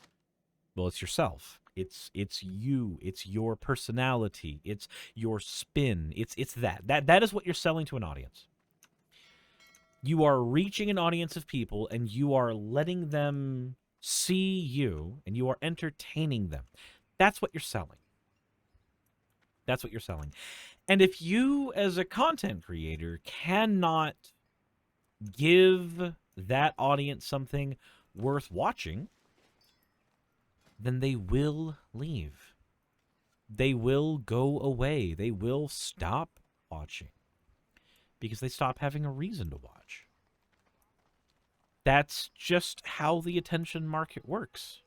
Well, it's yourself. It's you. It's your personality. It's your spin. It's that. That is what you're selling to an audience. You are reaching an audience of people, and you are letting them see you, and you are entertaining them. That's what you're selling. That's what you're selling. And if you, as a content creator, cannot give that audience something worth watching, then they will leave. They will go away. They will stop watching because they stop having a reason to watch. That's just how the attention market works.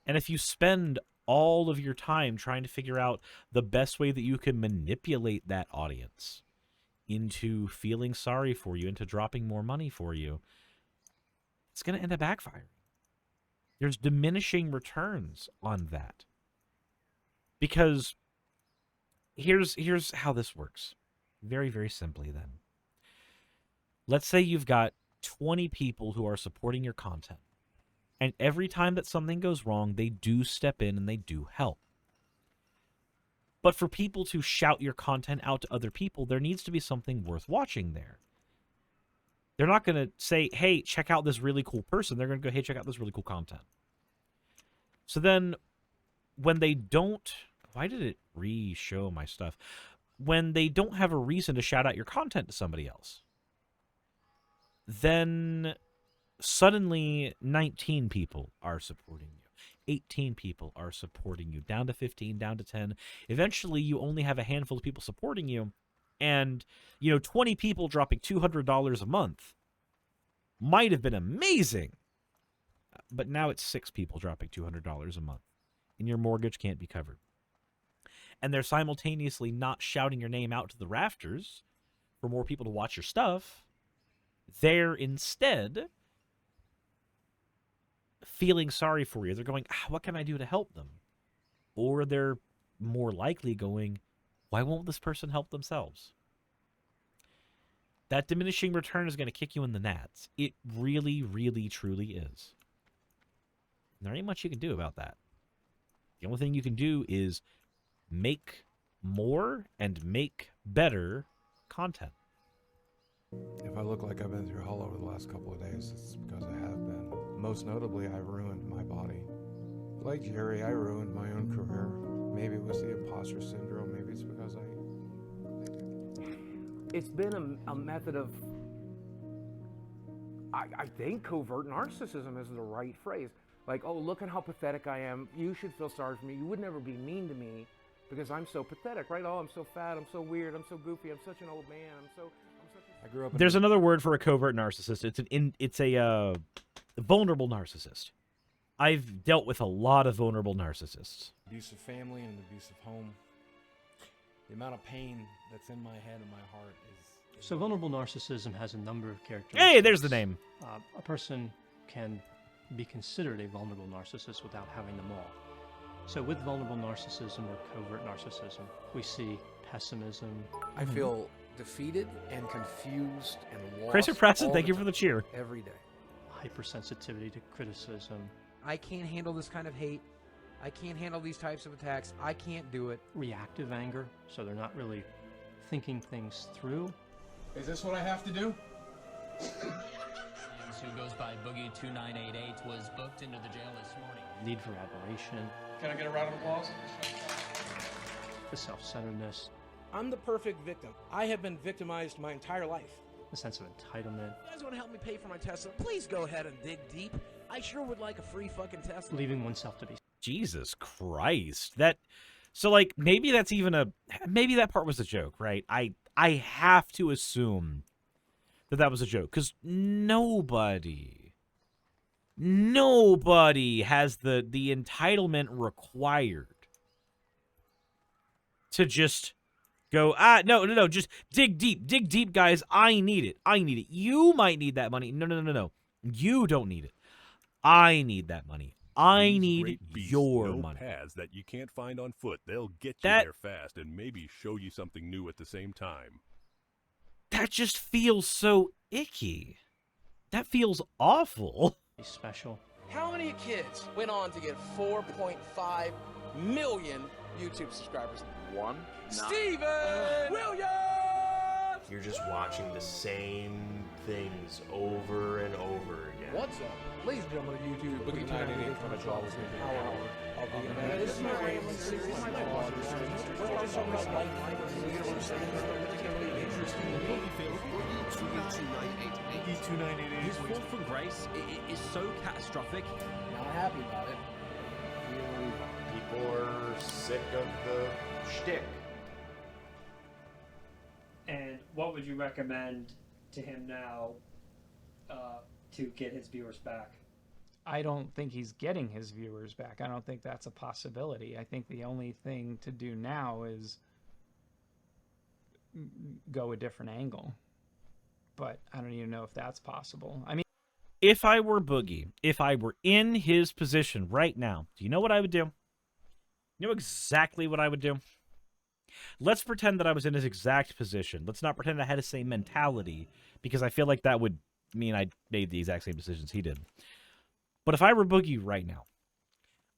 And if you spend all of your time trying to figure out the best way that you can manipulate that audience into feeling sorry for you, into dropping more money for you, it's going to end up backfiring. There's diminishing returns on that. Because here's how this works. Very, very simply then. Let's say you've got 20 people who are supporting your content. And every time that something goes wrong, they do step in and they do help. But for people to shout your content out to other people, there needs to be something worth watching there. They're not going to say, hey, check out this really cool person. They're going to go, hey, check out this really cool content. So then when they don't... Why did it re-show my stuff? When they don't have a reason to shout out your content to somebody else, then suddenly 19 people are supporting you. 18 people are supporting you. Down to 15, down to 10. Eventually, you only have a handful of people supporting you. And, 20 people dropping $200 a month might have been amazing. But now it's 6 people dropping $200 a month. And your mortgage can't be covered. And they're simultaneously not shouting your name out to the rafters for more people to watch your stuff. They're instead feeling sorry for you. They're going, what can I do to help them? Or they're more likely going, why won't this person help themselves? That diminishing return is going to kick you in the nats. It really, really, truly is. And there ain't much you can do about that. The only thing you can do is make more and make better content. If I look like I've been through hell over the last couple of days, it's because I have been. most notably, I ruined my body. Like Jerry, I ruined my own career. Maybe it was the imposter syndrome. Maybe it's because It's been a method of, I think covert narcissism is the right phrase. Like, oh, look at how pathetic I am. You should feel sorry for me. You would never be mean to me because I'm so pathetic, right? Oh, I'm so fat. I'm so weird. I'm so goofy. I'm such an old man. I grew up. There's another word for a covert narcissist. It's a vulnerable narcissist. I've dealt with a lot of vulnerable narcissists. Abusive family and an abusive home. The amount of pain that's in my head and my heart is... So vulnerable narcissism has a number of characteristics. Hey, there's the name. A person can be considered a vulnerable narcissist without having them all. So with vulnerable narcissism or covert narcissism, we see pessimism. I feel defeated and confused and lost. Chrysler Preston, all thank the you for the time, cheer. every day. Hypersensitivity to criticism. I can't handle this kind of hate. I can't handle these types of attacks. I can't do it. Reactive anger, so they're not really thinking things through. Is this what I have to do? Who goes by Boogie2988 was booked into the jail this morning. Need for admiration. Can I get a round of applause? The self-centeredness. I'm the perfect victim. I have been victimized my entire life. The sense of entitlement. You guys want to help me pay for my Tesla? Please go ahead and dig deep. I sure would like a free fucking Tesla. Leaving oneself to be. Jesus Christ. So like maybe that's even maybe that part was a joke, right? I have to assume that was a joke because nobody has the entitlement required to just go, no, just dig deep, guys. I need it. You might need that money. No. You don't need it. I need that money. I need your money. Paths that you can't find on foot. They'll get you there fast and maybe show you something new at the same time. That just feels so icky. That feels awful. Special. How many kids went on to get 4.5 million YouTube subscribers? One. Steven Williams! You're just watching the same things over and over again. What's up? Ladies and gentlemen of YouTube, Boogie2988 from the Draw Hour of the Internet. This is my rambling series, my blog. We're going to talk about life, the universe, and particularly interesting to me. His fall from grace is so catastrophic. Not happy about it. People are sick of the shtick. And what would you recommend to him now to get his viewers back? I don't think he's getting his viewers back. I don't think that's a possibility. I think the only thing to do now is go a different angle. But I don't even know if that's possible. I mean, if I were Boogie, if I were in his position right now, do you know what I would do? You know exactly what I would do? Let's pretend that I was in his exact position. Let's not pretend I had the same mentality, because I feel like that would mean I made the exact same decisions he did. But if I were Boogie right now,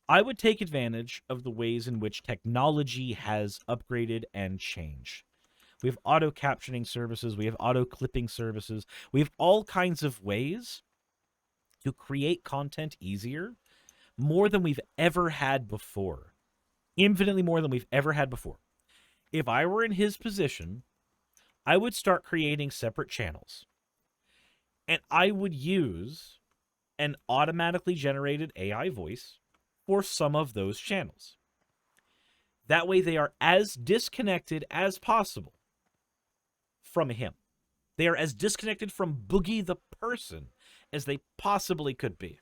I would take advantage of the ways in which technology has upgraded and changed. We have auto-captioning services. We have auto-clipping services. We have all kinds of ways to create content easier, more than we've ever had before. Infinitely more than we've ever had before. If I were in his position, I would start creating separate channels. And I would use an automatically generated AI voice for some of those channels. That way they are as disconnected as possible from him. They are as disconnected from Boogie the person as they possibly could be.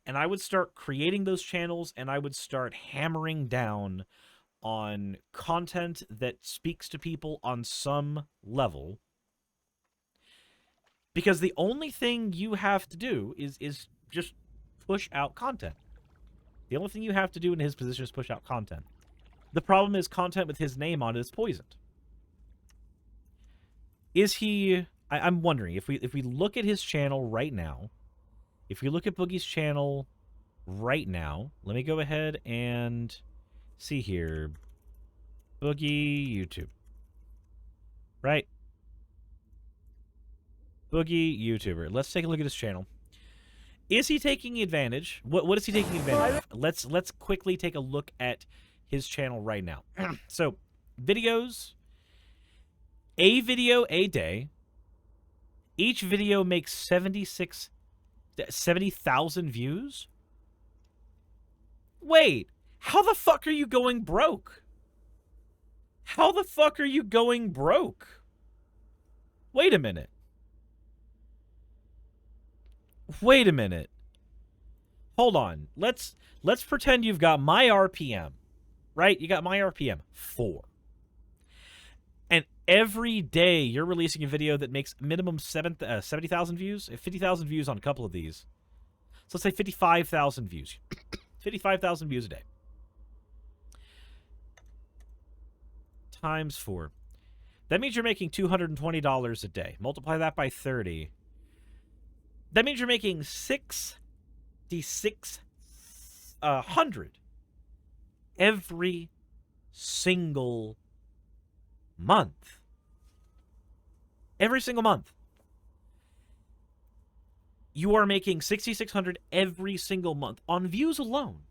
And I would start creating those channels, and I would start hammering down on content that speaks to people on some level. Because the only thing you have to do is just push out content. The only thing you have to do in his position is push out content. The problem is content with his name on it is poisoned. Is he... I'm wondering, if we look at his channel right now, if we look at Boogie's channel right now, let me go ahead and see here. Boogie YouTube. Right? Boogie YouTuber. Let's take a look at his channel. Is he taking advantage? What is he taking advantage of? Let's quickly take a look at his channel right now. So, videos, a video a day. Each video makes 70,000 views? Wait, how the fuck are you going broke? How the fuck are you going broke? Wait a minute. Wait a minute. Hold on. Let's pretend you've got my RPM, right? You got my RPM 4. And every day you're releasing a video that makes minimum 70,000 views, 50,000 views on a couple of these. So let's say 55,000 views. 55,000 views a day. Times 4. That means you're making $220 a day. Multiply that by 30. That means you're making 6,600 every single month. Every single month. You are making 6,600 every single month on views alone.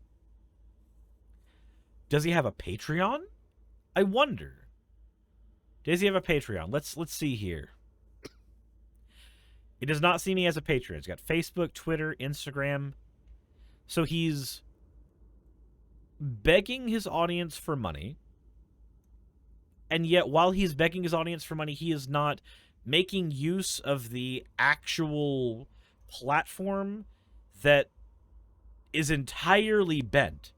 Does he have a Patreon? I wonder. Does he have a Patreon? Let's see here. It does not see me as a Patreon. It's got Facebook, Twitter, Instagram. So he's begging his audience for money. And yet, while he's begging his audience for money, he is not making use of the actual platform that is entirely bent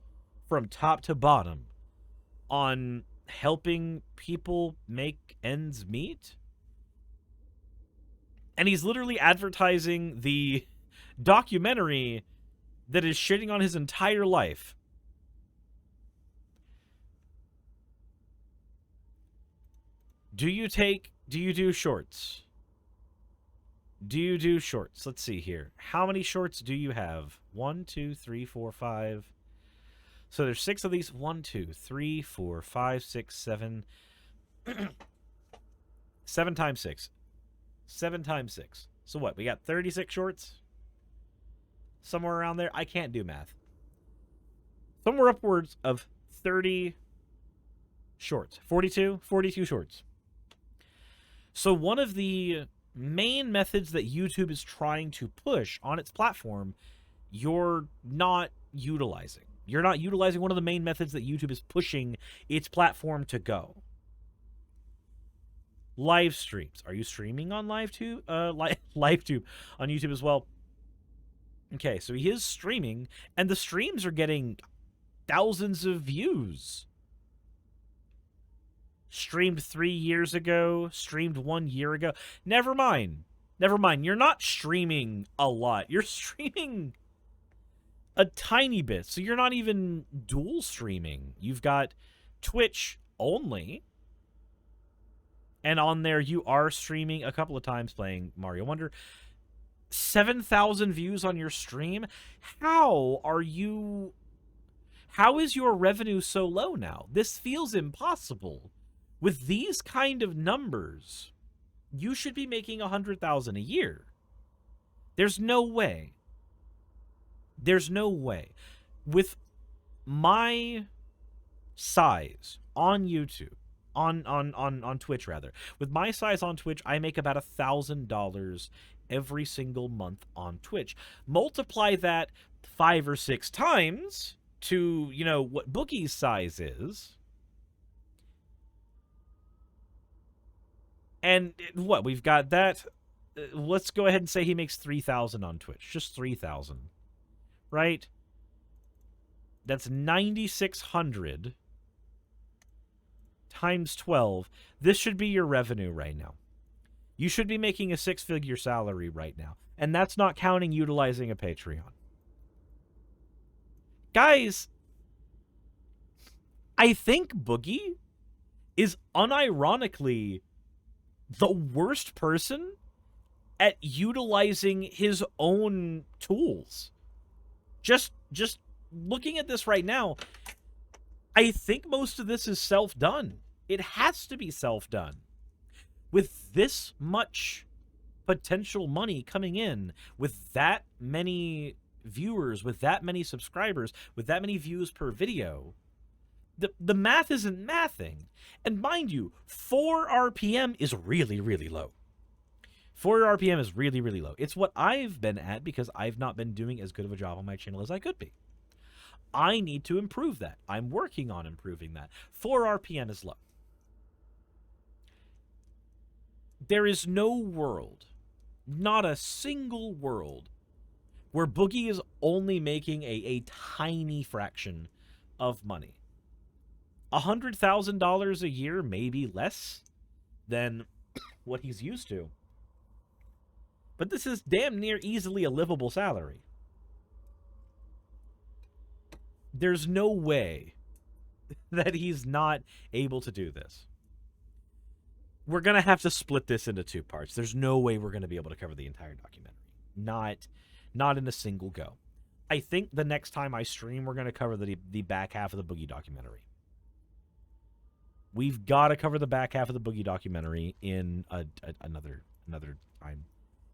from top to bottom on helping people make ends meet. And he's literally advertising the documentary that is shitting on his entire life. Do you do shorts? Do you do shorts? Let's see here. How many shorts do you have? 1, 2, 3, 4, 5. So there's 6 of these. 1, 2, 3, 4, 5, 6, 7. 7 times 6. 7 times 6. So what? We got 36 shorts? Somewhere around there? I can't do math. Somewhere upwards of 30 shorts. 42? 42 shorts. So one of the main methods that YouTube is trying to push on its platform, you're not utilizing. You're not utilizing one of the main methods that YouTube is pushing its platform to go. Live streams. Are you streaming on LiveTube? LiveTube on YouTube as well. Okay, so he is streaming, and the streams are getting thousands of views. Streamed 3 years ago, streamed 1 year ago. Never mind. Never mind. You're not streaming a lot. You're streaming a tiny bit. So you're not even dual streaming. You've got Twitch only. And on there, you are streaming a couple of times playing Mario Wonder. 7,000 views on your stream? How is your revenue so low now? This feels impossible. With these kind of numbers, you should be making 100,000 a year. There's no way. There's no way. With my size on YouTube, on Twitch rather, with my size on Twitch, I make about $1,000 every single month on Twitch. Multiply that 5 or 6 times to, you know, what Boogie's size is. And what, we've got that. Let's go ahead and say he makes 3,000 on Twitch. Just 3,000. Right? That's 9,600 times 12. This should be your revenue right now. You should be making a 6-figure salary right now. And that's not counting utilizing a Patreon. Guys, I think Boogie is unironically the worst person at utilizing his own tools. Just looking at this right now, I think most of this is self-done. It has to be self-done. With this much potential money coming in with that many viewers, with that many subscribers, with that many views per video, the math isn't mathing. And mind you, 4 RPM is really, really low. 4 RPM is really, really low. It's what I've been at because I've not been doing as good of a job on my channel as I could be. I need to improve that. I'm working on improving that. 4 RPM is low. There is no world, not a single world, where Boogie is only making a tiny fraction of money. $100,000 a year, maybe less than what he's used to. But this is damn near easily a livable salary. There's no way that he's not able to do this. We're going to have to split this into 2 parts. There's no way we're going to be able to cover the entire documentary. Not in a single go. I think the next time I stream, we're going to cover the back half of the Boogie documentary. We've got to cover the back half of the Boogie documentary in another time.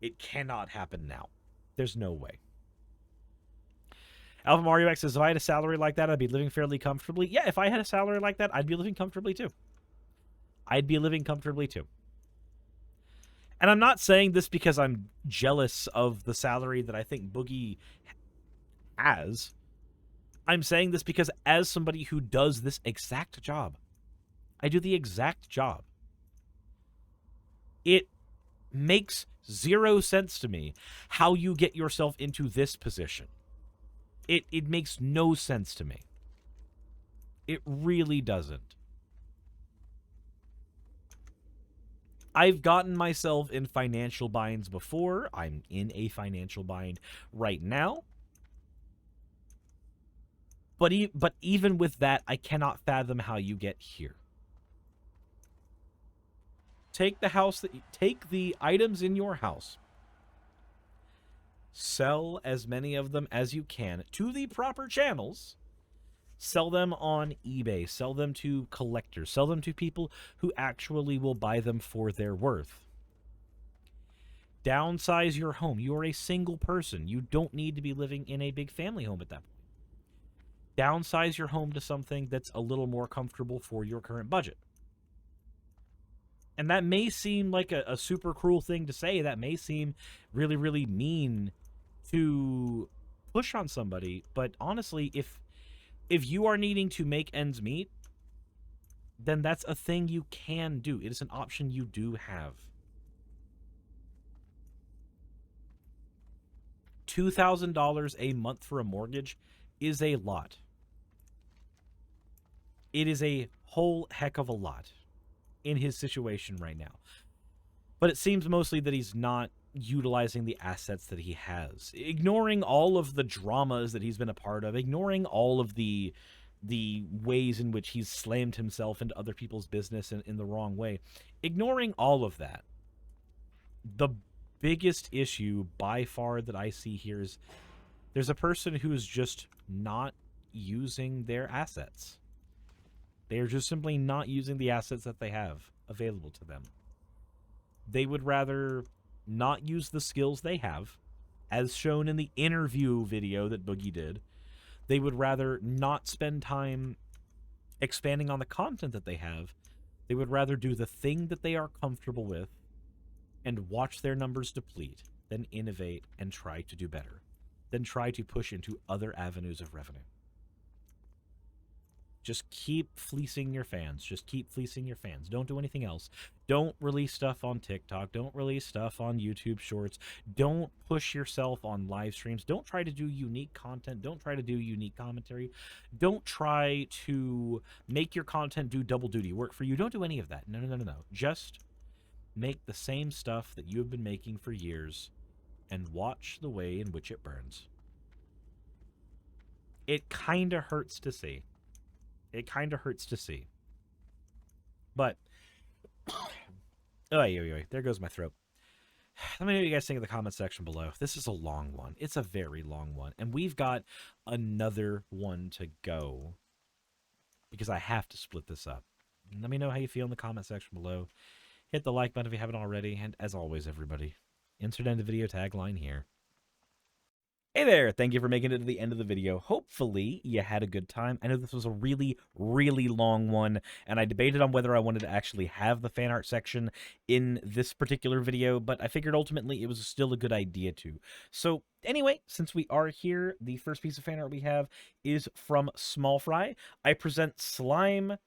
It cannot happen now. There's no way. Alpha Mario X says, if I had a salary like that, I'd be living fairly comfortably. Yeah, if I had a salary like that, I'd be living comfortably too. I'd be living comfortably too. And I'm not saying this because I'm jealous of the salary that I think Boogie has. I'm saying this because as somebody who does this exact job, I do the exact job. It makes 0 sense to me how you get yourself into this position. It makes no sense to me. It really doesn't. I've gotten myself in financial binds before. I'm in a financial bind right now. But even with that, I cannot fathom how you get here. Take the items in your house. Sell as many of them as you can to the proper channels. Sell them on eBay. Sell them to collectors. Sell them to people who actually will buy them for their worth. Downsize your home. You are a single person. You don't need to be living in a big family home at that point. Downsize your home to something that's a little more comfortable for your current budget. And that may seem like a super cruel thing to say. That may seem really, really mean to push on somebody. But honestly, if you are needing to make ends meet, then that's a thing you can do. It is an option you do have. $2,000 a month for a mortgage is a lot. It is a whole heck of a lot in his situation right now. But it seems mostly that he's not utilizing the assets that he has. Ignoring all of the dramas that he's been a part of, ignoring all of the ways in which he's slammed himself into other people's business in the wrong way. Ignoring all of that, the biggest issue by far that I see here is there's a person who is just not using their assets. They are just simply not using the assets that they have available to them. They would rather not use the skills they have, as shown in the interview video that Boogie did. They would rather not spend time expanding on the content that they have. They would rather do the thing that they are comfortable with and watch their numbers deplete than innovate and try to do better, than try to push into other avenues of revenue. Just keep fleecing your fans. Just keep fleecing your fans. Don't do anything else. Don't release stuff on TikTok. Don't release stuff on YouTube Shorts. Don't push yourself on live streams. Don't try to do unique content. Don't try to do unique commentary. Don't try to make your content do double duty work for you. Don't do any of that. No. Just make the same stuff that you have been making for years and watch the way in which it burns. It kind of hurts to see. It kind of hurts to see. But, there goes my throat. Let me know what you guys think in the comment section below. This is a long one. It's a very long one. And we've got another one to go, because I have to split this up. Let me know how you feel in the comment section below. Hit the like button if you haven't already. And as always, everybody, Insert end of video tagline here. Hey there, thank you for making it to the end of the video. Hopefully you had a good time. I know this was a really, really long one, and I debated on whether I wanted to actually have the fan art section in this particular video, but I figured ultimately it was still a good idea to. So anyway, since we are here, the first piece of fan art we have is from Small Fry. I present Slime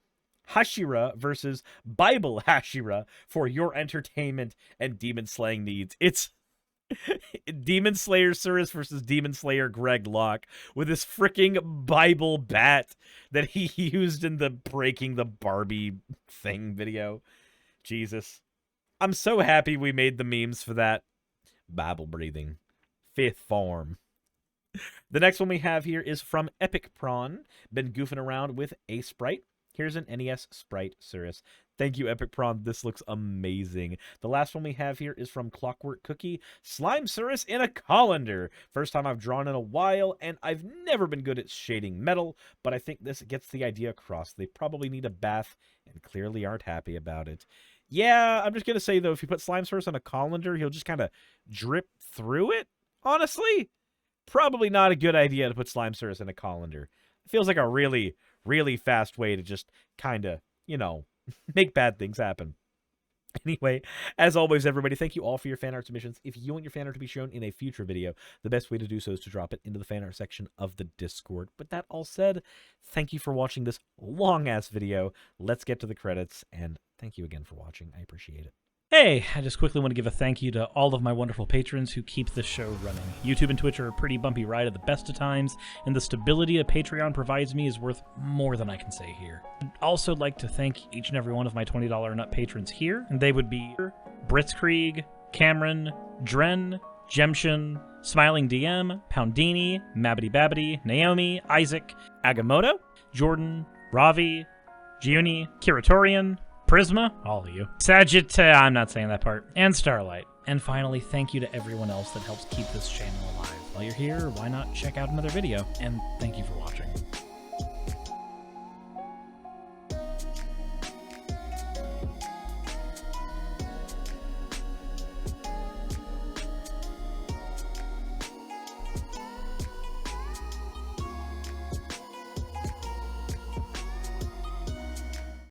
Hashira versus Bible Hashira for your entertainment and demon slaying needs. It's Demon Slayer Suris versus Demon Slayer Greg Locke with this freaking Bible bat that he used in the breaking the Barbie thing video. Jesus. I'm so happy we made the memes for that. Bible breathing. Fifth form. The next one we have here is from Epic Prawn. Been goofing around with a sprite. Here's an NES sprite Suris. Thank you, Epic Prawn. This looks amazing. The last one we have here is from Clockwork Cookie. Slime Suris in a colander. First time I've drawn in a while, and I've never been good at shading metal, but I think this gets the idea across. They probably need a bath and clearly aren't happy about it. Yeah, I'm just going to say, though, if you put Slime Suris on a colander, he'll just kind of drip through it, honestly. Probably not a good idea to put Slime Suris in a colander. It feels like a really, really fast way to just kind of, you know, make bad things happen. Anyway, as always, everybody, thank you all for your fan art submissions. If you want your fan art to be shown in a future video, the best way to do so is to drop it into the fan art section of the Discord. With that all said, thank you for watching this long-ass video. Let's get to the credits, and thank you again for watching. I appreciate it. Hey, I just quickly want to give a thank you to all of my wonderful patrons who keep this show running. YouTube and Twitch are a pretty bumpy ride at the best of times, and the stability that Patreon provides me is worth more than I can say here. I'd also like to thank each and every one of my $20 and up patrons here, and they would be Britzkrieg, Cameron, Dren, Jemshin, Smiling DM, Poundini, Mabbity Babbity, Naomi, Isaac, Agamotto, Jordan, Ravi, Giuni, Kiratorian, Prisma, all of you, I'm not saying that part, and Starlight. And finally, thank you to everyone else that helps keep this channel alive. While you're here, why not check out another video? And thank you for watching.